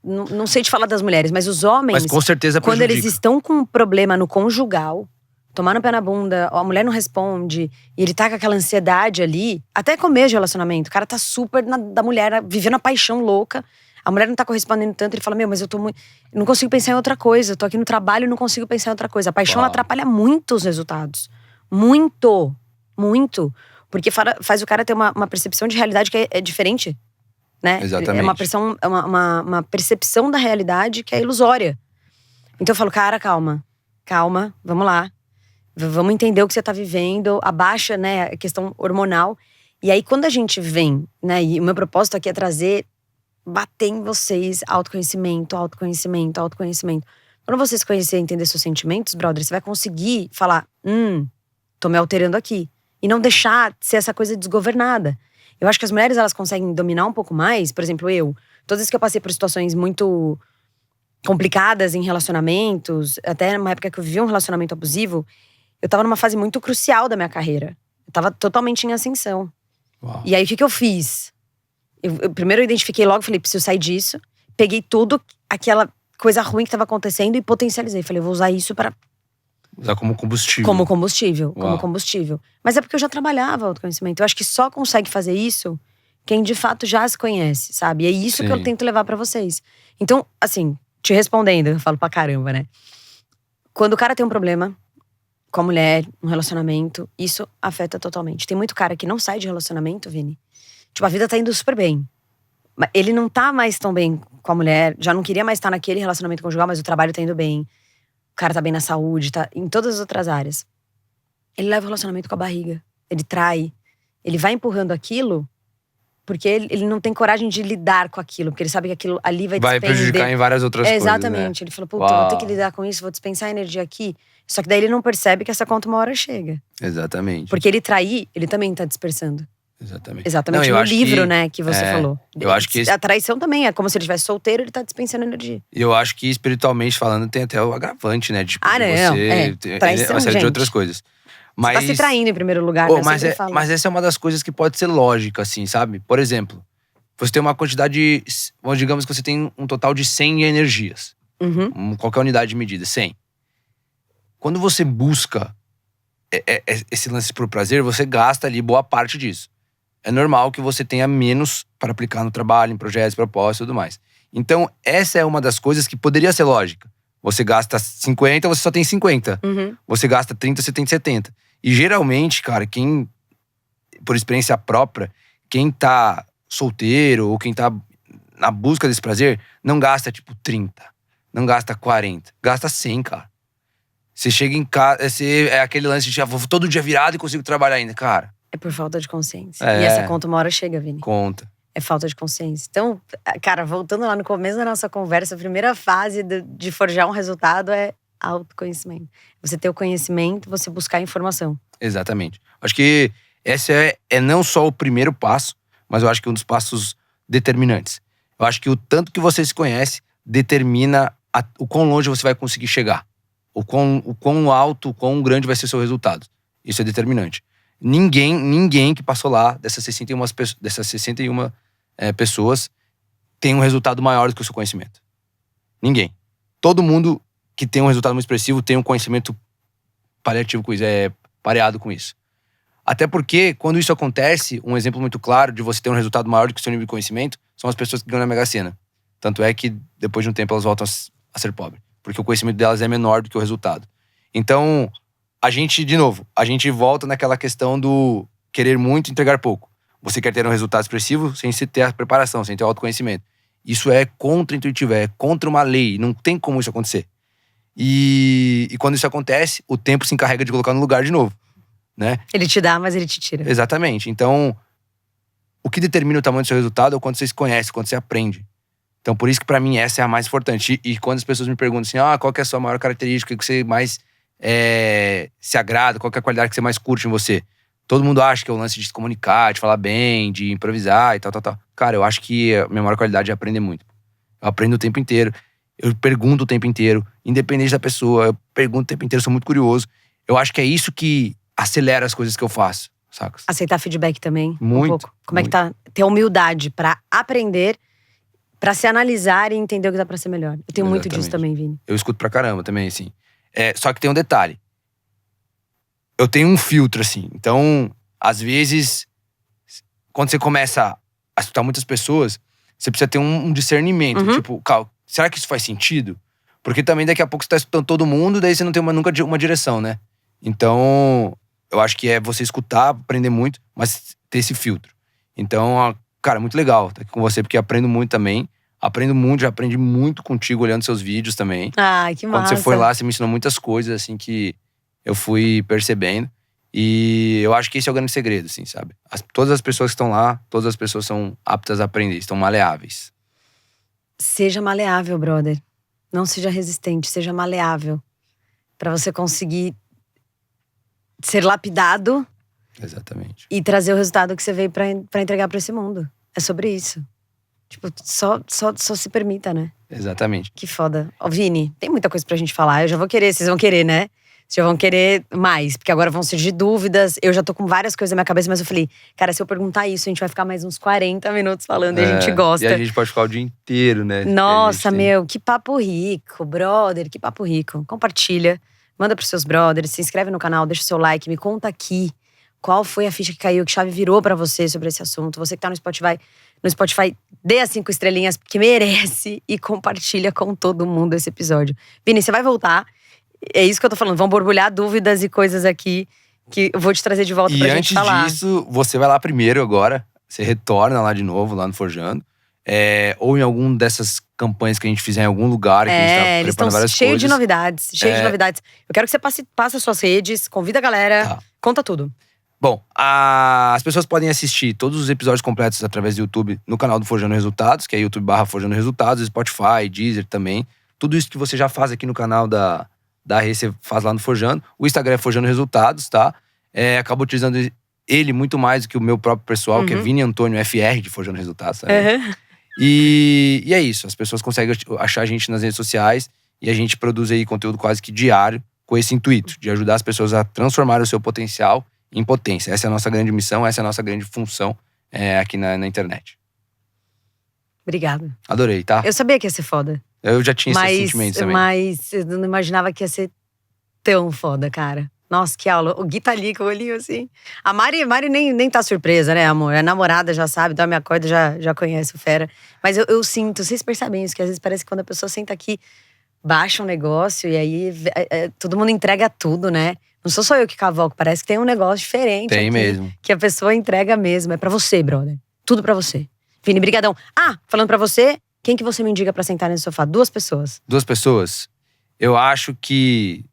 não sei te falar das mulheres, mas os homens,
Mas com certeza
quando
prejudica.
eles estão com um problema no conjugal, tomar no pé na bunda, a mulher não responde, e ele tá com aquela ansiedade ali, até começo de relacionamento, o cara tá super da mulher, vivendo a paixão louca, a mulher não tá correspondendo tanto, ele fala, meu, mas eu tô muito, eu não consigo pensar em outra coisa, eu tô aqui no trabalho e não consigo pensar em outra coisa. A paixão, ela atrapalha muito os resultados. Muito, muito. Porque faz o cara ter uma percepção de realidade que é diferente, né?
Exatamente.
É uma percepção da realidade que é ilusória. Então eu falo, cara, calma, vamos lá. Vamos entender o que você tá vivendo, abaixa, né, a questão hormonal. E aí, quando a gente vem, né, e o meu propósito aqui é bater em vocês autoconhecimento. Quando você se conhecer e entender seus sentimentos, brother, você vai conseguir falar, tô me alterando aqui. E não deixar ser essa coisa desgovernada. Eu acho que as mulheres, elas conseguem dominar um pouco mais. Por exemplo, todas as vezes que eu passei por situações muito complicadas em relacionamentos, até numa época que eu vivia um relacionamento abusivo, eu tava numa fase muito crucial da minha carreira. Eu tava totalmente em ascensão.
Uau.
E aí, o que eu fiz? Primeiro eu identifiquei logo, falei, preciso sair disso. Peguei tudo, aquela coisa ruim que tava acontecendo e potencializei. Falei, eu vou usar isso pra…
Usar como combustível.
Como combustível,
Uau.
como combustível. Mas é porque eu já trabalhava autoconhecimento. Eu acho que só consegue fazer isso quem de fato já se conhece, sabe? E é isso que eu tento levar pra vocês. Então, assim, te respondendo, eu falo pra caramba, né? Quando o cara tem um problema com a mulher, um relacionamento, isso afeta totalmente. Tem muito cara que não sai de relacionamento, Vini. Tipo, a vida tá indo super bem. Ele não tá mais tão bem com a mulher, já não queria mais estar naquele relacionamento conjugal, mas o trabalho tá indo bem. O cara tá bem na saúde, tá em todas as outras áreas. Ele leva o relacionamento com a barriga. Ele trai. Ele vai empurrando aquilo porque ele não tem coragem de lidar com aquilo. Porque ele sabe que aquilo ali vai
prejudicar em várias outras coisas,
exatamente.
né?
Ele falou, puta, eu vou ter que lidar com isso, vou dispensar energia aqui. Só que daí ele não percebe que essa conta uma hora chega.
Exatamente.
Porque ele trair, ele também tá dispersando.
Exatamente.
No livro, né, que você falou.
Eu acho que
a traição também é como se ele estivesse solteiro, ele tá dispensando energia.
E eu acho que espiritualmente falando tem até o agravante, né? Tipo,
traição,
uma série
gente.
de outras coisas. Mas,
você tá se traindo em primeiro lugar, né?
mas essa é uma das coisas que pode ser lógica, assim, sabe? Por exemplo, você tem uma quantidade, digamos que você tem um total de 100 energias. Qualquer unidade de medida, 100. Quando você busca esse lance por prazer, você gasta ali boa parte disso. É normal que você tenha menos para aplicar no trabalho, em projetos, propósitos e tudo mais. Então, essa é uma das coisas que poderia ser lógica. Você gasta 50, você só tem 50. Você gasta 30, você tem 70. E geralmente, cara, por experiência própria, quem tá solteiro ou quem tá na busca desse prazer, não gasta tipo 30. Não gasta 40. Gasta 100, cara. Você chega em casa, é aquele lance de vou todo dia virado e consigo trabalhar ainda, cara.
É por falta de consciência. E essa conta uma hora chega, Vini.
Conta.
É falta de consciência. Então, cara, voltando lá no começo da nossa conversa, a primeira fase de forjar um resultado é autoconhecimento. Você ter o conhecimento, você buscar a informação.
Exatamente. Acho que esse é não só o primeiro passo, mas eu acho que um dos passos determinantes. Eu acho que o tanto que você se conhece determina o quão longe você vai conseguir chegar. O quão alto, o quão grande vai ser o seu resultado. Isso é determinante. Ninguém que passou lá, dessas 61 pessoas, tem um resultado maior do que o seu conhecimento. Ninguém. Todo mundo que tem um resultado muito expressivo tem um conhecimento paliativo com isso, pareado com isso. Até porque, quando isso acontece, um exemplo muito claro de você ter um resultado maior do que o seu nível de conhecimento são as pessoas que ganham na Mega Sena. Tanto é que, depois de um tempo, elas voltam a ser pobres. Porque o conhecimento delas é menor do que o resultado. Então, a gente volta naquela questão do querer muito e entregar pouco. Você quer ter um resultado expressivo sem ter a preparação, sem ter o autoconhecimento. Isso é contra-intuitivo, é contra uma lei. Não tem como isso acontecer. E quando isso acontece, o tempo se encarrega de colocar no lugar de novo, né?
Ele te dá, mas ele te tira.
Exatamente. Então, o que determina o tamanho do seu resultado é o quanto você se conhece, quanto você aprende. Então, por isso que pra mim essa é a mais importante. E quando as pessoas me perguntam assim, qual que é a sua maior característica, o que você mais se agrada, qual que é a qualidade que você mais curte em você? Todo mundo acha que é o lance de se comunicar, de falar bem, de improvisar e tal. Cara, eu acho que a minha maior qualidade é aprender muito. Eu aprendo o tempo inteiro. Eu pergunto o tempo inteiro. Independente da pessoa, eu pergunto o tempo inteiro, sou muito curioso. Eu acho que é isso que acelera as coisas que eu faço, saca?
Aceitar feedback também,
Muito,
um pouco. Como é que tá? Ter humildade pra aprender, pra se analisar e entender o que dá pra ser melhor. Eu tenho muito disso
Exatamente.
também, Vini.
Eu escuto pra caramba também, assim. Só que tem um detalhe. Eu tenho um filtro, assim. Então, às vezes, quando você começa a escutar muitas pessoas, você precisa ter um discernimento.
Uhum.
Tipo, será que isso faz sentido? Porque também daqui a pouco você tá escutando todo mundo, daí você não tem nunca uma direção, né? Então, eu acho que é você escutar, aprender muito, mas ter esse filtro. Então, cara, muito legal estar aqui com você, porque aprendo muito também. Aprendo muito, já aprendi muito contigo olhando seus vídeos também.
Ai, que massa.
Quando você foi lá, você me ensinou muitas coisas, assim, que eu fui percebendo. E eu acho que esse é o grande segredo, assim, sabe? Todas as pessoas que estão lá, todas as pessoas são aptas a aprender, estão maleáveis.
Seja maleável, brother. Não seja resistente, seja maleável. Pra você conseguir ser lapidado
Exatamente.
e trazer o resultado que você veio pra entregar pra esse mundo. É sobre isso. Tipo, só se permita, né?
Exatamente.
Que foda. Ó, Vini, tem muita coisa pra gente falar. Eu já vou querer, vocês vão querer, né? Vocês já vão querer mais, porque agora vão surgir dúvidas. Eu já tô com várias coisas na minha cabeça, mas eu falei, cara, se eu perguntar isso, a gente vai ficar mais uns 40 minutos falando e a gente gosta.
E a gente pode ficar o dia inteiro, né?
Nossa, meu, que papo rico, brother, que papo rico. Compartilha, manda pros seus brothers, se inscreve no canal, deixa o seu like, me conta aqui qual foi a ficha que caiu, que chave virou pra você sobre esse assunto. Você que tá no Spotify, dê as 5 estrelinhas, porque merece, e compartilha com todo mundo esse episódio. Vini, você vai voltar. É isso que eu tô falando, vão borbulhar dúvidas e coisas aqui que eu vou te trazer de volta pra gente falar.
E antes disso, você vai lá primeiro agora, você retorna lá de novo, lá no Forjando. Ou em alguma dessas campanhas que a gente fizer em algum lugar, que a gente tá
eles
preparando várias
cheio
coisas.
de novidades, cheio de novidades. Eu quero que você passe as suas redes, convida a galera,
Tá.
conta tudo.
Bom, as pessoas podem assistir todos os episódios completos através do YouTube no canal do Forjando Resultados, que é YouTube/Forjando Resultados, Spotify, Deezer também. Tudo isso que você já faz aqui no canal da Rê, você faz lá no Forjando. O Instagram é Forjando Resultados, tá? Acabo utilizando ele muito mais do que o meu próprio pessoal, que é Vini Antônio FR de Forjando Resultados. Tá? E é isso, as pessoas conseguem achar a gente nas redes sociais e a gente produz aí conteúdo quase que diário com esse intuito de ajudar as pessoas a transformar o seu potencial em potência. Essa é a nossa grande missão, essa é a nossa grande função aqui na internet.
Obrigada.
Adorei, tá?
Eu sabia que ia ser foda.
Eu já tinha esses sentimentos também.
Mas eu não imaginava que ia ser tão foda, cara. Nossa, que aula. O Gui tá ali com o olhinho assim. A Mari nem tá surpresa, né, amor? A namorada já sabe, então a minha corda já conhece o fera. Mas eu sinto, vocês percebem isso, que às vezes parece que quando a pessoa senta aqui, baixa um negócio e aí todo mundo entrega tudo, né? Não sou só eu que cavoco, parece que tem um negócio diferente
Tem
aqui,
mesmo.
que a pessoa entrega mesmo. É pra você, brother. Tudo pra você. Vini, brigadão. Falando pra você, quem que você me indica pra sentar nesse sofá? 2 pessoas.
2 pessoas? Eu acho que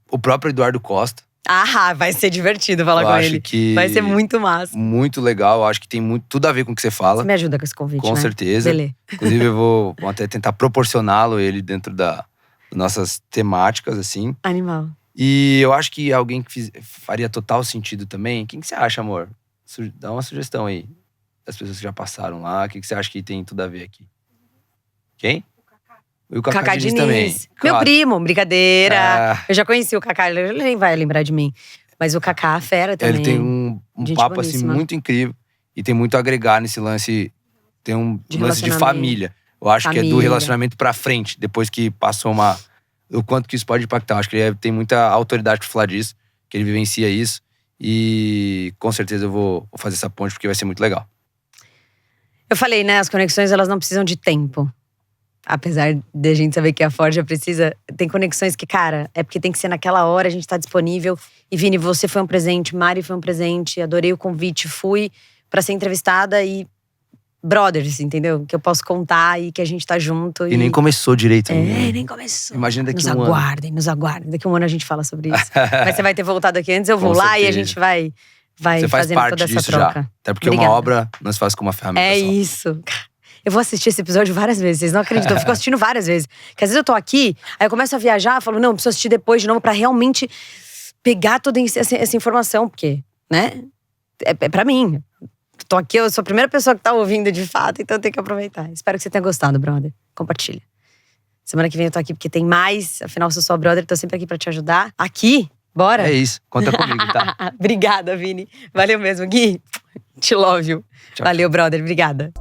o próprio Eduardo Costa.
Vai ser divertido falar com ele.
Que
vai ser muito massa.
Muito legal, eu acho que tem tudo a ver com o que você fala.
Você me ajuda com esse convite,
Com
né?
certeza.
Beleza.
Inclusive, eu vou até tentar proporcioná-lo ele dentro das nossas temáticas, assim.
Animal.
E eu acho que alguém que faria total sentido também. Quem que você acha, amor? Dá uma sugestão aí. Das pessoas que já passaram lá. O que você acha que tem tudo a ver aqui? Quem? O Cacá Diniz também.
Meu
Claro.
primo, brincadeira. Eu já conheci o Cacá, ele nem vai lembrar de mim. Mas o Cacá, a fera também.
Ele tem um papo assim muito incrível. E tem muito a agregar nesse lance. Tem um lance de família. Eu acho que é do relacionamento pra frente. Depois que passou o quanto que isso pode impactar. Eu acho que ele tem muita autoridade pra falar disso. Que ele vivencia isso. E com certeza eu vou fazer essa ponte, porque vai ser muito legal.
Eu falei, né? As conexões, elas não precisam de tempo. Apesar de a gente saber que a Forja precisa… Tem conexões que, cara, é porque tem que ser naquela hora, a gente tá disponível. E Vini, você foi um presente, Mari foi um presente. Adorei o convite, fui pra ser entrevistada e… Brothers, entendeu? Que eu posso contar e que a gente tá junto.
E nem começou direito ainda.
Nem começou.
Imagina daqui
nos aguardem, nos aguardem. Daqui a um ano a gente fala sobre isso. Mas você vai ter voltado aqui antes, eu vou
Com
lá
certeza.
e a gente vai
você faz
fazendo
parte
toda essa
disso
troca.
já. Até porque
Obrigada.
uma obra não se faz com uma ferramenta
É
só.
isso. Eu vou assistir esse episódio várias vezes, vocês não acreditam. Eu fico assistindo várias vezes. Porque às vezes eu tô aqui, aí eu começo a viajar, falo, não, preciso assistir depois de novo pra realmente pegar toda essa informação. Porque, né, é pra mim. tô aqui, eu sou a primeira pessoa que tá ouvindo de fato, então eu tenho que aproveitar. Espero que você tenha gostado, brother. Compartilha. Semana que vem eu tô aqui porque tem mais. Afinal, eu sou sua brother, tô sempre aqui pra te ajudar. Aqui, bora?
É isso, conta comigo, tá?
Obrigada, Vini. Valeu mesmo, Gui. Te love you.
Tchau.
Valeu, brother. Obrigada.